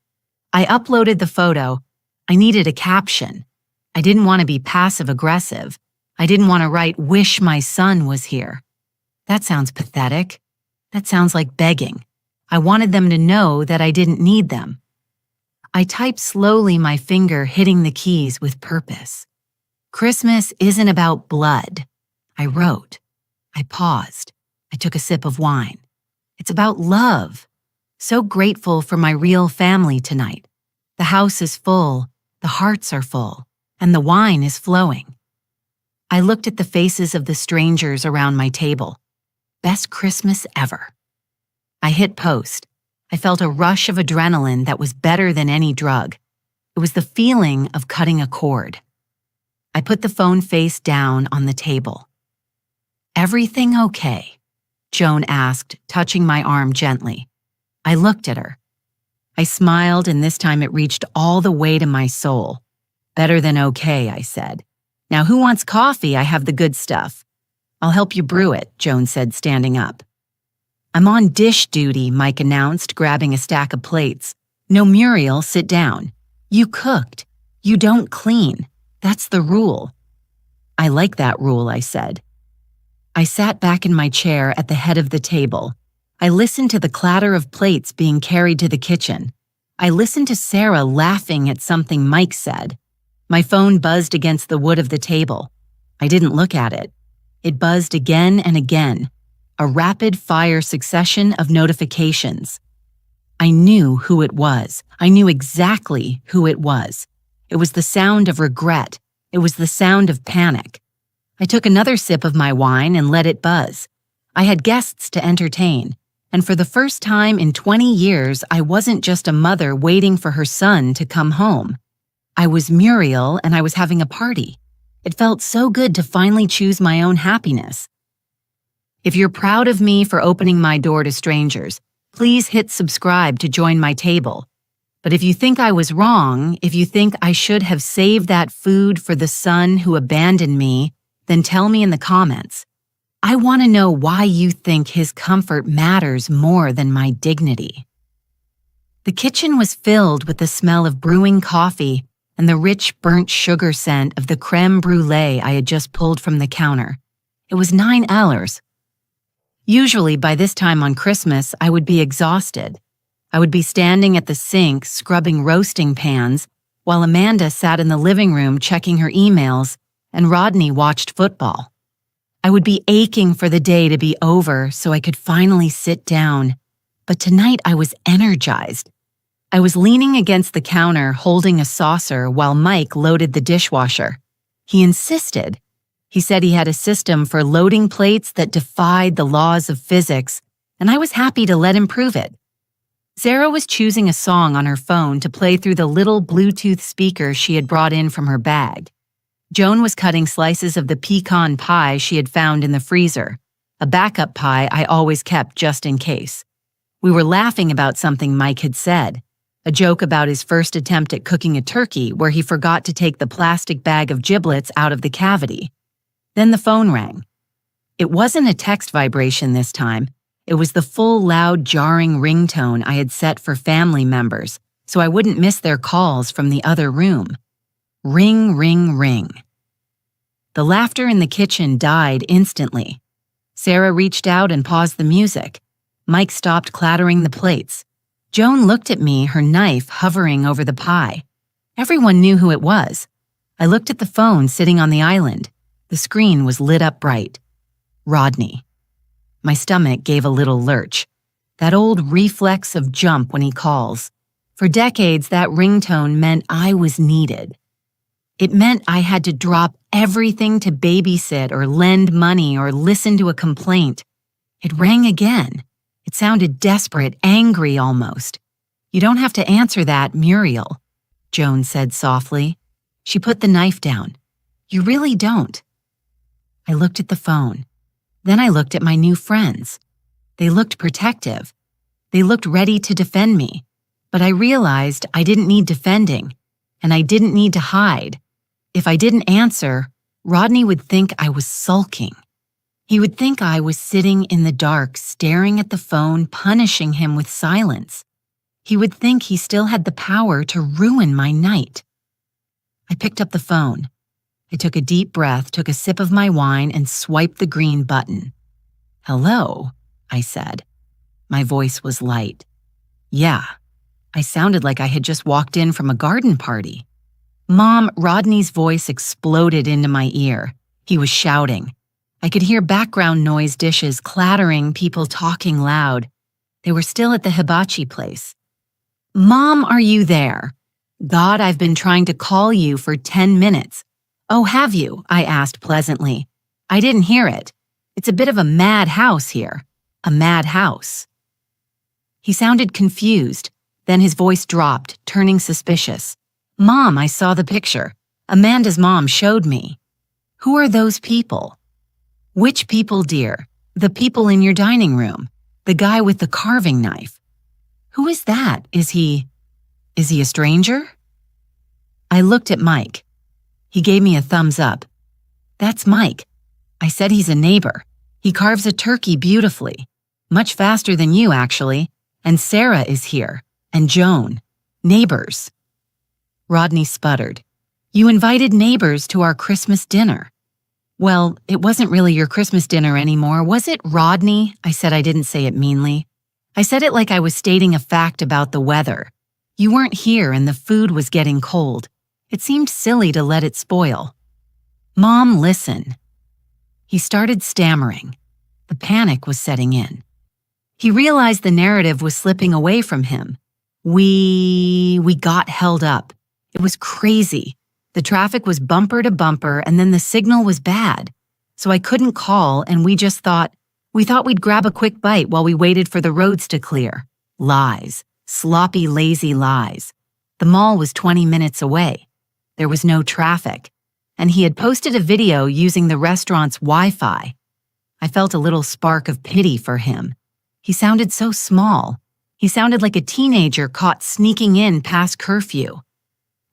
I uploaded the photo. I needed a caption. I didn't want to be passive-aggressive. I didn't want to write, "Wish my son was here." That sounds pathetic. That sounds like begging. I wanted them to know that I didn't need them. I typed slowly, my finger hitting the keys with purpose. "Christmas isn't about blood," I wrote. I paused. I took a sip of wine. "It's about love. So grateful for my real family tonight. The house is full, the hearts are full, and the wine is flowing." I looked at the faces of the strangers around my table. Best Christmas ever. I hit post. I felt a rush of adrenaline that was better than any drug. It was the feeling of cutting a cord. I put the phone face down on the table. "Everything okay?" Joan asked, touching my arm gently. I looked at her. I smiled, and this time it reached all the way to my soul. "Better than okay," I said. "Now who wants coffee? I have the good stuff." "I'll help you brew it," Joan said, standing up. "I'm on dish duty," Mike announced, grabbing a stack of plates. "No, Muriel, sit down. You cooked. You don't clean. That's the rule." "I like that rule," I said. I sat back in my chair at the head of the table. I listened to the clatter of plates being carried to the kitchen. I listened to Sarah laughing at something Mike said. My phone buzzed against the wood of the table. I didn't look at it. It buzzed again and again. A rapid-fire succession of notifications. I knew who it was. I knew exactly who it was. It was the sound of regret. It was the sound of panic. I took another sip of my wine and let it buzz. I had guests to entertain, and for the first time in 20 years, I wasn't just a mother waiting for her son to come home. I was Muriel, and I was having a party. It felt so good to finally choose my own happiness. If you're proud of me for opening my door to strangers, please hit subscribe to join my table. But if you think I was wrong, if you think I should have saved that food for the son who abandoned me, then tell me in the comments. I want to know why you think his comfort matters more than my dignity. The kitchen was filled with the smell of brewing coffee and the rich burnt sugar scent of the creme brulee I had just pulled from the counter. It was 9 hours. Usually, by this time on Christmas, I would be exhausted. I would be standing at the sink scrubbing roasting pans while Amanda sat in the living room checking her emails and Rodney watched football. I would be aching for the day to be over so I could finally sit down. But tonight I was energized. I was leaning against the counter holding a saucer while Mike loaded the dishwasher. He insisted. He said he had a system for loading plates that defied the laws of physics, and I was happy to let him prove it. Sarah was choosing a song on her phone to play through the little Bluetooth speaker she had brought in from her bag. Joan was cutting slices of the pecan pie she had found in the freezer, a backup pie I always kept just in case. We were laughing about something Mike had said, a joke about his first attempt at cooking a turkey where he forgot to take the plastic bag of giblets out of the cavity. Then the phone rang. It wasn't a text vibration this time. It was the full, loud, jarring ringtone I had set for family members, so I wouldn't miss their calls from the other room. Ring, ring, ring. The laughter in the kitchen died instantly. Sarah reached out and paused the music. Mike stopped clattering the plates. Joan looked at me, her knife hovering over the pie. Everyone knew who it was. I looked at the phone sitting on the island. The screen was lit up bright. Rodney. My stomach gave a little lurch. That old reflex of jump when he calls. For decades, that ringtone meant I was needed. It meant I had to drop everything to babysit or lend money or listen to a complaint. It rang again. It sounded desperate, angry almost. "You don't have to answer that, Muriel," Joan said softly. She put the knife down. "You really don't." I looked at the phone. Then I looked at my new friends. They looked protective. They looked ready to defend me. But I realized I didn't need defending, and I didn't need to hide. If I didn't answer, Rodney would think I was sulking. He would think I was sitting in the dark, staring at the phone, punishing him with silence. He would think he still had the power to ruin my night. I picked up the phone. I took a deep breath, took a sip of my wine, and swiped the green button. "Hello," I said. My voice was light. Yeah, I sounded like I had just walked in from a garden party. "Mom," Rodney's voice exploded into my ear. He was shouting. I could hear background noise, dishes clattering, people talking loud. They were still at the hibachi place. "Mom, are you there? God, I've been trying to call you for 10 minutes. "Oh, have you?" I asked pleasantly. "I didn't hear it. It's a bit of a mad house here. A mad house." He sounded confused. Then his voice dropped, turning suspicious. "Mom, I saw the picture. Amanda's mom showed me. Who are those people?" "Which people, dear? The people in your dining room. The guy with the carving knife. Who is that? Is he a stranger?" I looked at Mike. He gave me a thumbs up. "That's Mike. I said he's a neighbor. He carves a turkey beautifully. Much faster than you, actually. And Sarah is here. And Joan. Neighbors." Rodney sputtered. "You invited neighbors to our Christmas dinner." "Well, it wasn't really your Christmas dinner anymore, was it, Rodney?" I said. I didn't say it meanly. I said it like I was stating a fact about the weather. You weren't here and the food was getting cold. It seemed silly to let it spoil. "Mom, listen." He started stammering. The panic was setting in. He realized the narrative was slipping away from him. We got held up. It was crazy. The traffic was bumper to bumper, and then the signal was bad. So I couldn't call, and we thought we'd grab a quick bite while we waited for the roads to clear. Lies. Sloppy, lazy lies. The mall was 20 minutes away. There was no traffic. And he had posted a video using the restaurant's Wi-Fi. I felt a little spark of pity for him. He sounded so small. He sounded like a teenager caught sneaking in past curfew.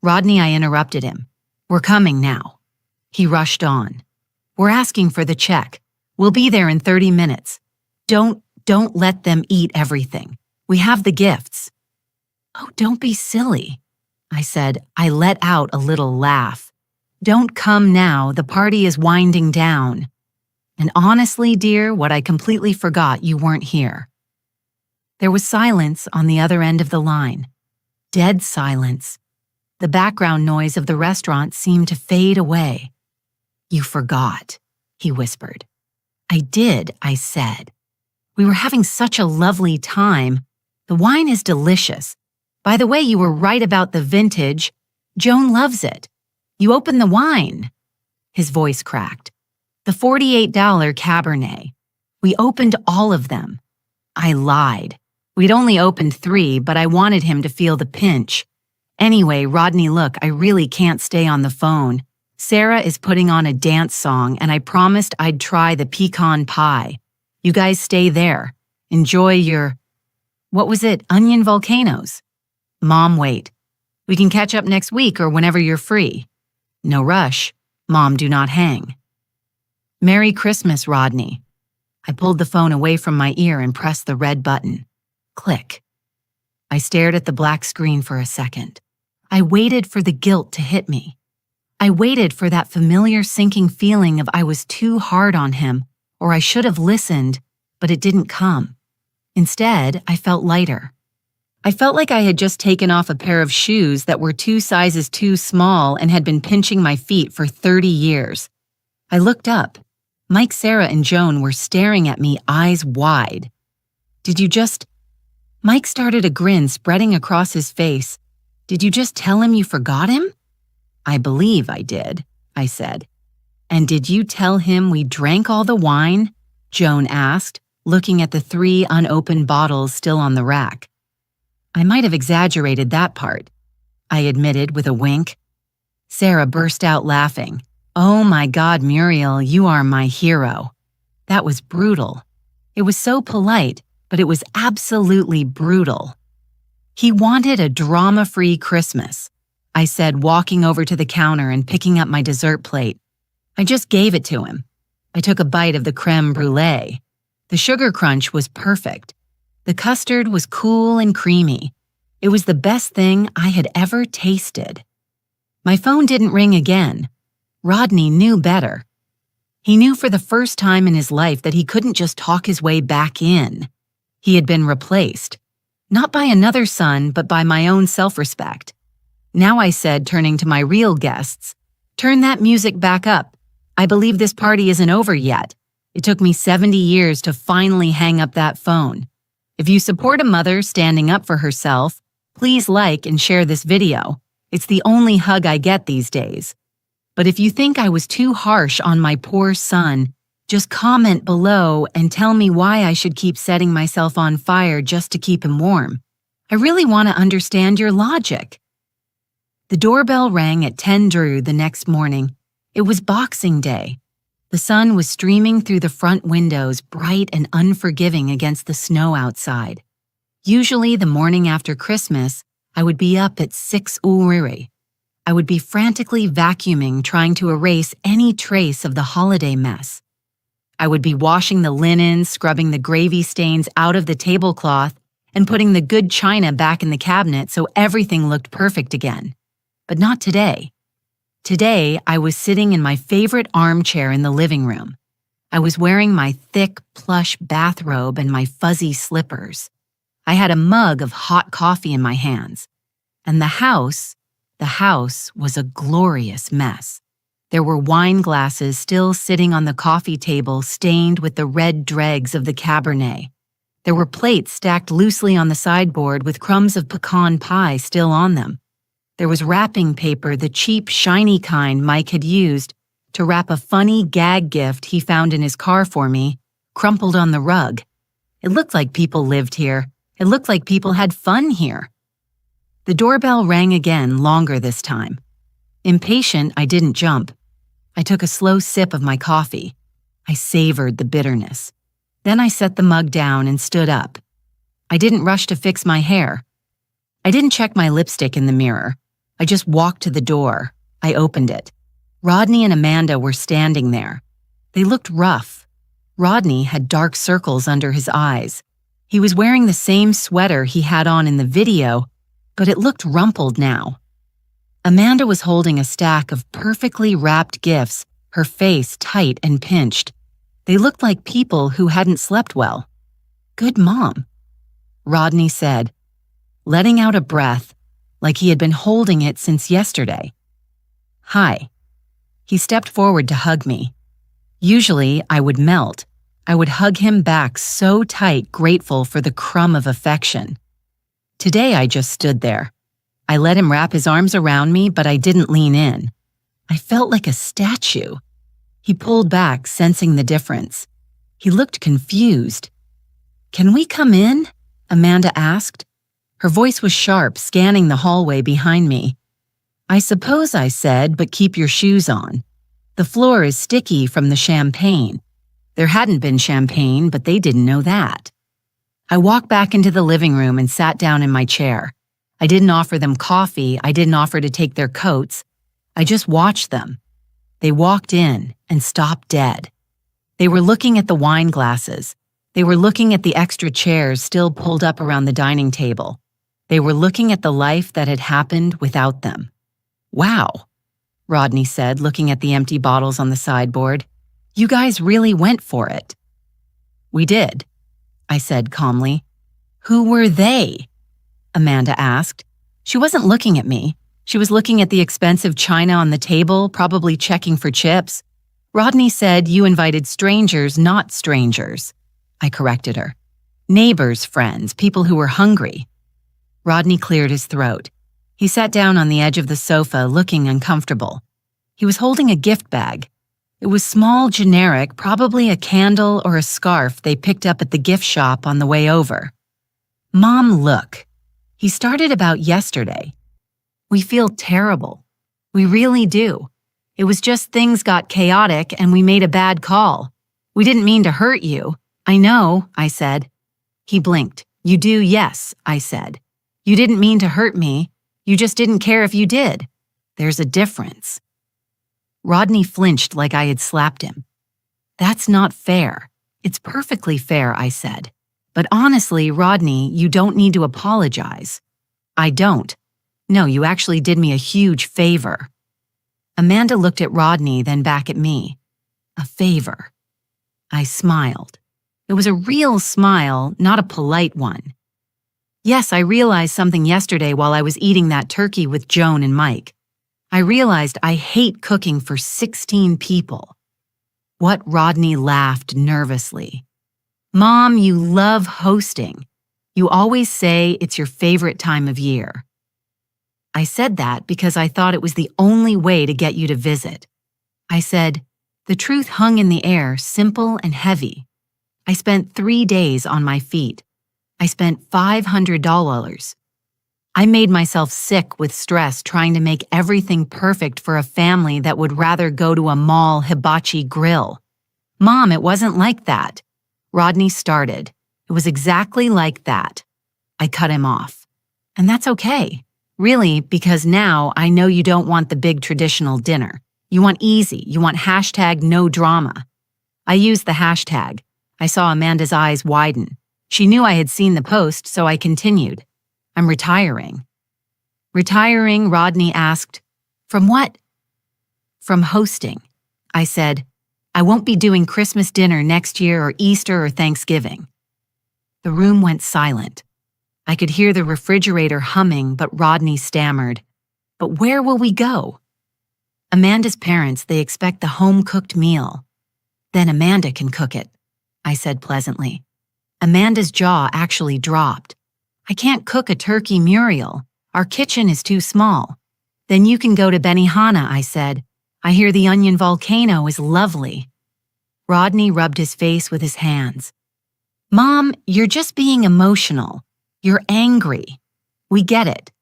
"Rodney," I interrupted him. "We're coming now." He rushed on. "We're asking for the check. We'll be there in 30 minutes. Don't let them eat everything. We have the gifts." "Oh, don't be silly," I said. I let out a little laugh. "Don't come now. The party is winding down. And honestly, dear, what I completely forgot, you weren't here." There was silence on the other end of the line. Dead silence. The background noise of the restaurant seemed to fade away. "You forgot," he whispered. "I did," I said. "We were having such a lovely time. The wine is delicious. By the way, you were right about the vintage. Joan loves it. You opened the wine." His voice cracked. "The $48 Cabernet. We opened all of them." I lied. We'd only opened 3, but I wanted him to feel the pinch. "Anyway, Rodney, look, I really can't stay on the phone. Sarah is putting on a dance song, and I promised I'd try the pecan pie. You guys stay there. Enjoy your, what was it, onion volcanoes. Mom, wait. We can catch up next week or whenever you're free. No rush. Mom, do not hang." "Merry Christmas, Rodney." I pulled the phone away from my ear and pressed the red button. Click. I stared at the black screen for a second. I waited for the guilt to hit me. I waited for that familiar sinking feeling of I was too hard on him, or I should have listened, but it didn't come. Instead, I felt lighter. I felt like I had just taken off a pair of shoes that were 2 sizes too small and had been pinching my feet for 30 years. I looked up. Mike, Sarah, and Joan were staring at me, eyes wide. "Did you just—" Mike started a grin spreading across his face. "Did you just tell him you forgot him?" "I believe I did," I said. "And did you tell him we drank all the wine?" Joan asked, looking at the 3 unopened bottles still on the rack. "I might have exaggerated that part," I admitted with a wink. Sarah burst out laughing. "Oh my God, Muriel, you are my hero." That was brutal. It was so polite, but it was absolutely brutal. "He wanted a drama-free Christmas," I said, walking over to the counter and picking up my dessert plate. I just gave it to him. I took a bite of the creme brulee. The sugar crunch was perfect. The custard was cool and creamy. It was the best thing I had ever tasted. My phone didn't ring again. Rodney knew better. He knew for the first time in his life that he couldn't just talk his way back in. He had been replaced. Not by another son, but by my own self-respect. Now I said, turning to my real guests, "Turn that music back up. I believe this party isn't over yet. It took me 70 years to finally hang up that phone. If you support a mother standing up for herself, please like and share this video. It's the only hug I get these days. But if you think I was too harsh on my poor son, just comment below and tell me why I should keep setting myself on fire just to keep him warm. I really want to understand your logic." The doorbell rang at 10 Drew the next morning. It was Boxing Day. The sun was streaming through the front windows, bright and unforgiving against the snow outside. Usually the morning after Christmas, I would be up at 6 Ulriri. I would be frantically vacuuming, trying to erase any trace of the holiday mess. I would be washing the linen, scrubbing the gravy stains out of the tablecloth, and putting the good china back in the cabinet so everything looked perfect again. But not today. Today, I was sitting in my favorite armchair in the living room. I was wearing my thick, plush bathrobe and my fuzzy slippers. I had a mug of hot coffee in my hands. And the house was a glorious mess. There were wine glasses still sitting on the coffee table, stained with the red dregs of the Cabernet. There were plates stacked loosely on the sideboard with crumbs of pecan pie still on them. There was wrapping paper, the cheap, shiny kind Mike had used to wrap a funny gag gift he found in his car for me, crumpled on the rug. It looked like people lived here. It looked like people had fun here. The doorbell rang again, longer this time. Impatient, I didn't jump. I took a slow sip of my coffee. I savored the bitterness. Then I set the mug down and stood up. I didn't rush to fix my hair. I didn't check my lipstick in the mirror. I just walked to the door. I opened it. Rodney and Amanda were standing there. They looked rough. Rodney had dark circles under his eyes. He was wearing the same sweater he had on in the video, but it looked rumpled now. Amanda was holding a stack of perfectly wrapped gifts, her face tight and pinched. They looked like people who hadn't slept well. "Good mom," Rodney said, letting out a breath, like he had been holding it since yesterday. "Hi." He stepped forward to hug me. Usually, I would melt. I would hug him back so tight, grateful for the crumb of affection. Today, I just stood there. I let him wrap his arms around me, but I didn't lean in. I felt like a statue. He pulled back, sensing the difference. He looked confused. "Can we come in?" Amanda asked. Her voice was sharp, scanning the hallway behind me. "I suppose," I said, "but keep your shoes on. The floor is sticky from the champagne." There hadn't been champagne, but they didn't know that. I walked back into the living room and sat down in my chair. I didn't offer them coffee. I didn't offer to take their coats. I just watched them. They walked in and stopped dead. They were looking at the wine glasses. They were looking at the extra chairs still pulled up around the dining table. They were looking at the life that had happened without them. "Wow," Rodney said, looking at the empty bottles on the sideboard. You guys really went for it." "We did," I said calmly. "Who were they?" Amanda asked. She wasn't looking at me. She was looking at the expensive china on the table, probably checking for chips. "Rodney said you invited strangers, not strangers." I corrected her. "Neighbors, friends, people who were hungry." Rodney cleared his throat. He sat down on the edge of the sofa, looking uncomfortable. He was holding a gift bag. It was small, generic, probably a candle or a scarf they picked up at the gift shop on the way over. "Mom, look." He started about yesterday. "We feel terrible. We really do. It was just things got chaotic and we made a bad call. We didn't mean to hurt you." "I know," I said. He blinked. "You do, yes," I said. "You didn't mean to hurt me. You just didn't care if you did. There's a difference." Rodney flinched like I had slapped him. "That's not fair." "It's perfectly fair," I said. "But honestly, Rodney, you don't need to apologize." "I don't. No, you actually did me a huge favor." Amanda looked at Rodney, then back at me. "A favor." I smiled. It was a real smile, not a polite one. "Yes, I realized something yesterday while I was eating that turkey with Joan and Mike. I realized I hate cooking for 16 people." What? Rodney laughed nervously. "Mom, you love hosting. You always say it's your favorite time of year." I said that because I thought it was the only way to get you to visit. I said, the truth hung in the air, simple and heavy. I spent 3 days on my feet. I spent $500. I made myself sick with stress trying to make everything perfect for a family that would rather go to a mall hibachi grill. "Mom, it wasn't like that." Rodney started. "It was exactly like that." I cut him off. "And that's okay. Really, because now I know you don't want the big traditional dinner. You want easy. You want hashtag no drama." I used the hashtag. I saw Amanda's eyes widen. She knew I had seen the post, so I continued. "I'm retiring." "Retiring?" Rodney asked. "From what?" "From hosting." I said, "I won't be doing Christmas dinner next year or Easter or Thanksgiving." The room went silent. I could hear the refrigerator humming, but Rodney stammered, "But where will we go?" "Amanda's parents, they expect the home-cooked meal." "Then Amanda can cook it," I said pleasantly. Amanda's jaw actually dropped. "I can't cook a turkey Muriel. Our kitchen is too small." "Then you can go to Benihana," I said. "I hear the onion volcano is lovely." Rodney rubbed his face with his hands. "Mom, you're just being emotional. You're angry. We get it.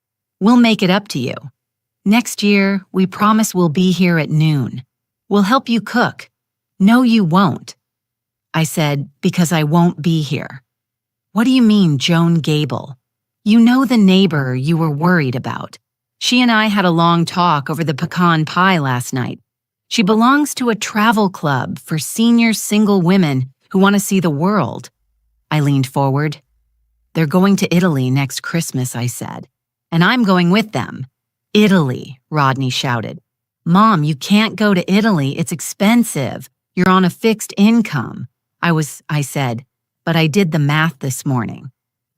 We'll make it up to you. Next year, we promise we'll be here at noon. We'll help you cook." "No, you won't." I said, "Because I won't be here." "What do you mean, Joan Gable?" "You know the neighbor you were worried about. She and I had a long talk over the pecan pie last night. She belongs to a travel club for senior single women who want to see the world." I leaned forward. "They're going to Italy next Christmas," I said. "And I'm going with them." "Italy," Rodney shouted. "Mom, you can't go to Italy. It's expensive. You're on a fixed income." I said, "But I did the math this morning.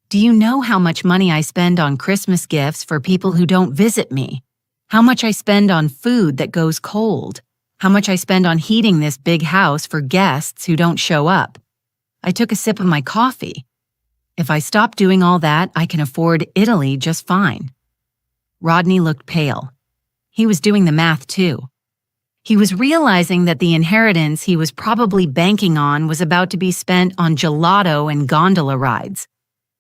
Do you know how much money I spend on Christmas gifts for people who don't visit me? How much I spend on food that goes cold? How much I spend on heating this big house for guests who don't show up?" I took a sip of my coffee. "If I stop doing all that, I can afford Italy just fine." Rodney looked pale. He was doing the math too. He was realizing that the inheritance he was probably banking on was about to be spent on gelato and gondola rides.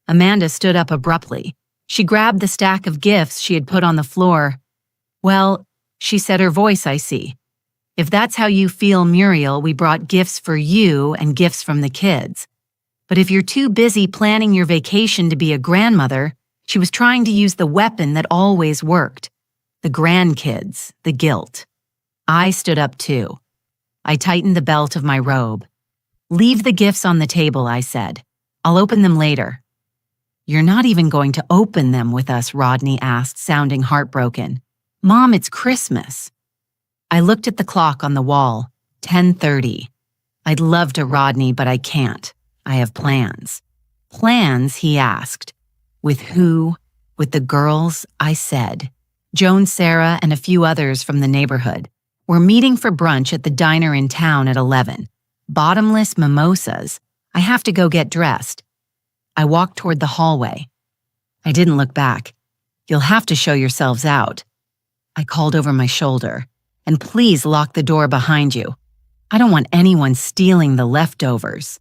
Amanda stood up abruptly. She grabbed the stack of gifts she had put on the floor. "Well," she said, her voice icy, "if that's how you feel, Muriel, we brought gifts for you and gifts from the kids. But if you're too busy planning your vacation to be a grandmother," she was trying to use the weapon that always worked. The grandkids, the guilt. I stood up too. I tightened the belt of my robe. "Leave the gifts on the table," I said. "I'll open them later." "You're not even going to open them with us?" Rodney asked, sounding heartbroken. "Mom, it's Christmas." I looked at the clock on the wall. 10:30. I'd love to, Rodney, but I can't. I have plans. Plans, he asked. With who? With the girls, I said. Joan, Sarah, and a few others from the neighborhood. We're meeting for brunch at the diner in town at 11. Bottomless mimosas. I have to go get dressed. I walked toward the hallway. I didn't look back. You'll have to show yourselves out. I called over my shoulder. And please lock the door behind you. I don't want anyone stealing the leftovers.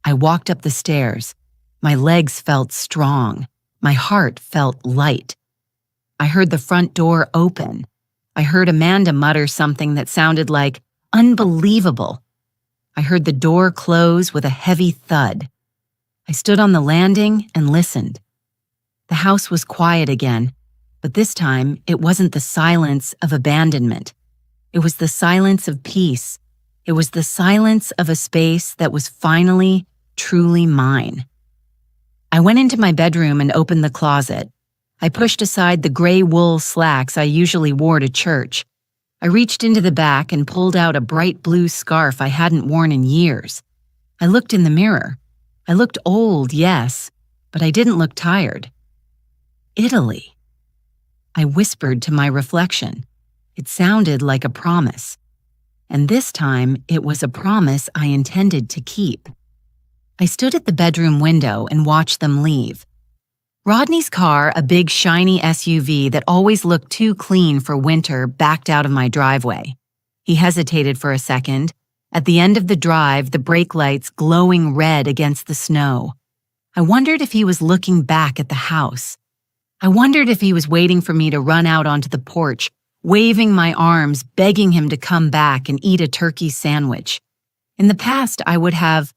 I walked up the stairs. My legs felt strong. My heart felt light. I heard the front door open. I heard Amanda mutter something that sounded like, unbelievable. I heard the door close with a heavy thud. I stood on the landing and listened. The house was quiet again, but this time it wasn't the silence of abandonment. It was the silence of peace. It was the silence of a space that was finally, truly mine. I went into my bedroom and opened the closet. I pushed aside the gray wool slacks I usually wore to church. I reached into the back and pulled out a bright blue scarf I hadn't worn in years. I looked in the mirror. I looked old, yes, but I didn't look tired. Italy. I whispered to my reflection. It sounded like a promise. And this time, it was a promise I intended to keep. I stood at the bedroom window and watched them leave. Rodney's car, a big shiny SUV that always looked too clean for winter, backed out of my driveway. He hesitated for a second. At the end of the drive, the brake lights glowing red against the snow. I wondered if he was looking back at the house. I wondered if he was waiting for me to run out onto the porch, waving my arms, begging him to come back and eat a turkey sandwich. In the past, I would have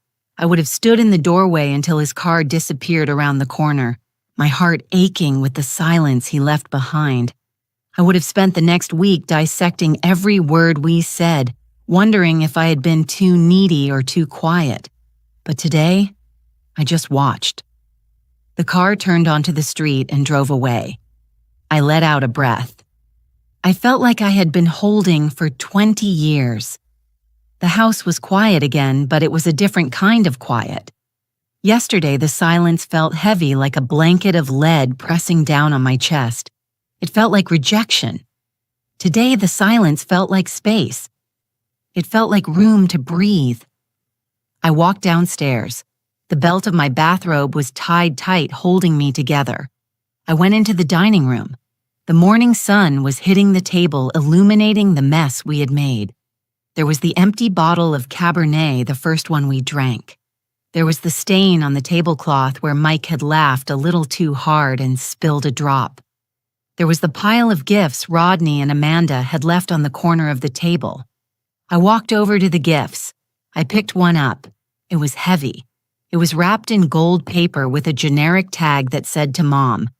stood in the doorway until his car disappeared around the corner, my heart aching with the silence he left behind. I would have spent the next week dissecting every word we said, wondering if I had been too needy or too quiet. But today, I just watched. The car turned onto the street and drove away. I let out a breath. I felt like I had been holding for 20 years. The house was quiet again, but it was a different kind of quiet. Yesterday, the silence felt heavy like a blanket of lead pressing down on my chest. It felt like rejection. Today, the silence felt like space. It felt like room to breathe. I walked downstairs. The belt of my bathrobe was tied tight, holding me together. I went into the dining room. The morning sun was hitting the table, illuminating the mess we had made. There was the empty bottle of Cabernet, the first one we drank. There was the stain on the tablecloth where Mike had laughed a little too hard and spilled a drop. There was the pile of gifts Rodney and Amanda had left on the corner of the table. I walked over to the gifts. I picked one up. It was heavy. It was wrapped in gold paper with a generic tag that said to Mom.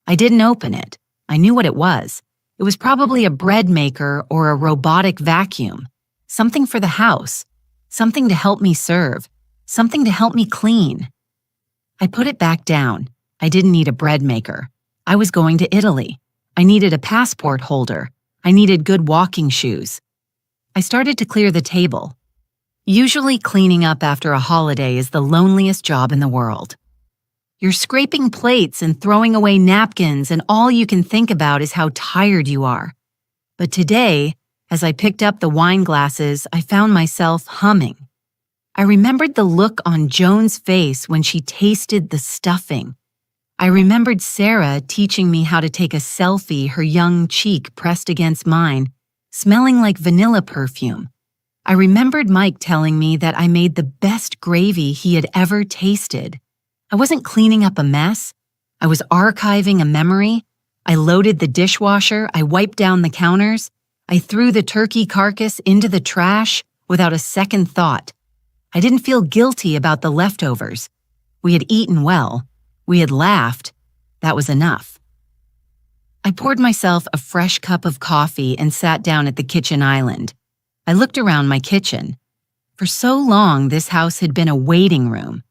I didn't open it. I knew what it was. It was probably a bread maker or a robotic vacuum. Something for the house. Something to help me serve. Something to help me clean. I put it back down. I didn't need a bread maker. I was going to Italy. I needed a passport holder. I needed good walking shoes. I started to clear the table. Usually cleaning up after a holiday is the loneliest job in the world. You're scraping plates and throwing away napkins, and all you can think about is how tired you are. But today, as I picked up the wine glasses, I found myself humming. I remembered the look on Joan's face when she tasted the stuffing. I remembered Sarah teaching me how to take a selfie, her young cheek pressed against mine, smelling like vanilla perfume. I remembered Mike telling me that I made the best gravy he had ever tasted. I wasn't cleaning up a mess. I was archiving a memory. I loaded the dishwasher. I wiped down the counters. I threw the turkey carcass into the trash without a second thought. I didn't feel guilty about the leftovers. We had eaten well. We had laughed. That was enough. I poured myself a fresh cup of coffee and sat down at the kitchen island. I looked around my kitchen. For so long, this house had been a waiting room.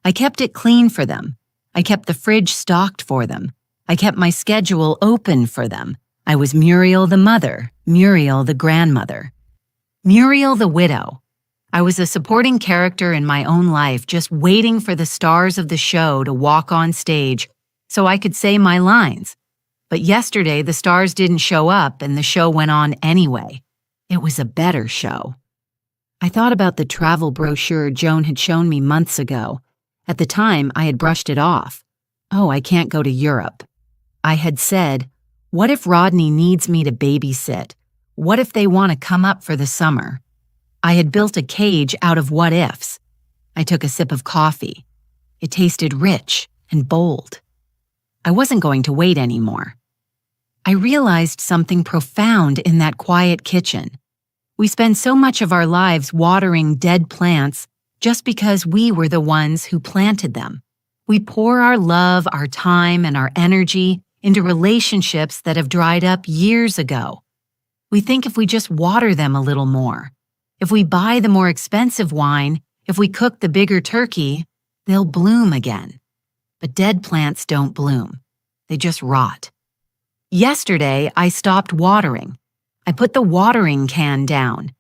I kept it clean for them. I kept the fridge stocked for them. I kept my schedule open for them. I was Muriel the mother, Muriel the grandmother, Muriel the widow. I was a supporting character in my own life, just waiting for the stars of the show to walk on stage so I could say my lines. But yesterday, the stars didn't show up and the show went on anyway. It was a better show. I thought about the travel brochure Joan had shown me months ago. At the time, I had brushed it off. Oh, I can't go to Europe. I had said, what if Rodney needs me to babysit? What if they want to come up for the summer? I had built a cage out of what ifs. I took a sip of coffee. It tasted rich and bold. I wasn't going to wait anymore. I realized something profound in that quiet kitchen. We spend so much of our lives watering dead plants just because we were the ones who planted them. We pour our love, our time, and our energy into relationships that have dried up years ago. We think if we just water them a little more, if we buy the more expensive wine, if we cook the bigger turkey, they'll bloom again. But dead plants don't bloom. They just rot. Yesterday, I stopped watering. I put the watering can down.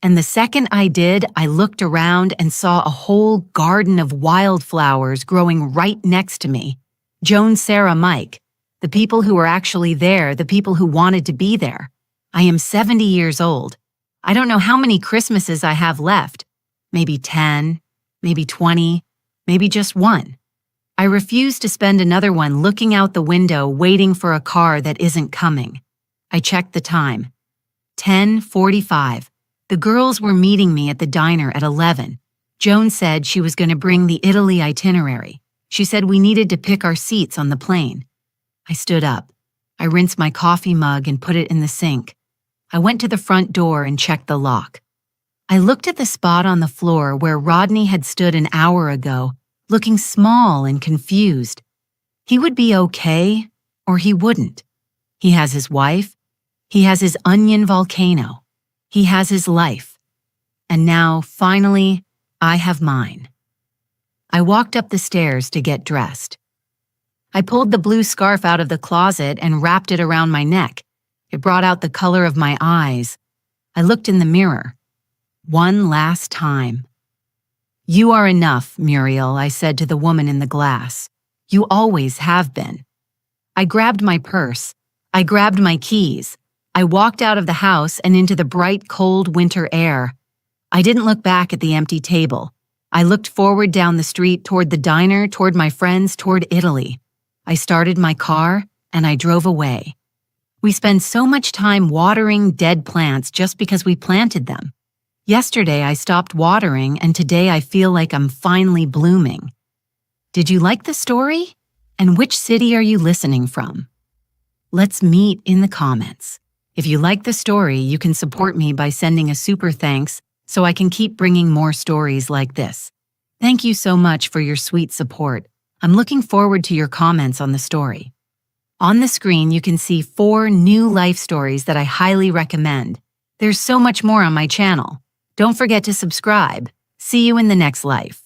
And the second I did, I looked around and saw a whole garden of wildflowers growing right next to me. Joan, Sarah, Mike, the people who were actually there, the people who wanted to be there. I am 70 years old. I don't know how many Christmases I have left. Maybe 10, maybe 20, maybe just one. I refuse to spend another one looking out the window waiting for a car that isn't coming. I checked the time. 10:45. The girls were meeting me at the diner at 11. Joan said she was going to bring the Italy itinerary. She said we needed to pick our seats on the plane. I stood up. I rinsed my coffee mug and put it in the sink. I went to the front door and checked the lock. I looked at the spot on the floor where Rodney had stood an hour ago, looking small and confused. He would be okay, or he wouldn't. He has his wife. He has his onion volcano. He has his life. And now, finally, I have mine. I walked up the stairs to get dressed. I pulled the blue scarf out of the closet and wrapped it around my neck. It brought out the color of my eyes. I looked in the mirror. One last time. "You are enough, Muriel," I said to the woman in the glass. "You always have been." I grabbed my purse. I grabbed my keys. I walked out of the house and into the bright, cold winter air. I didn't look back at the empty table. I looked forward down the street toward the diner, toward my friends, toward Italy. I started my car and I drove away. We spend so much time watering dead plants just because we planted them. Yesterday I stopped watering and today I feel like I'm finally blooming. Did you like the story? And which city are you listening from? Let's meet in the comments. If you like the story, you can support me by sending a super thanks so I can keep bringing more stories like this. Thank you so much for your sweet support. I'm looking forward to your comments on the story. On the screen, you can see 4 new life stories that I highly recommend. There's so much more on my channel. Don't forget to subscribe. See you in the next life.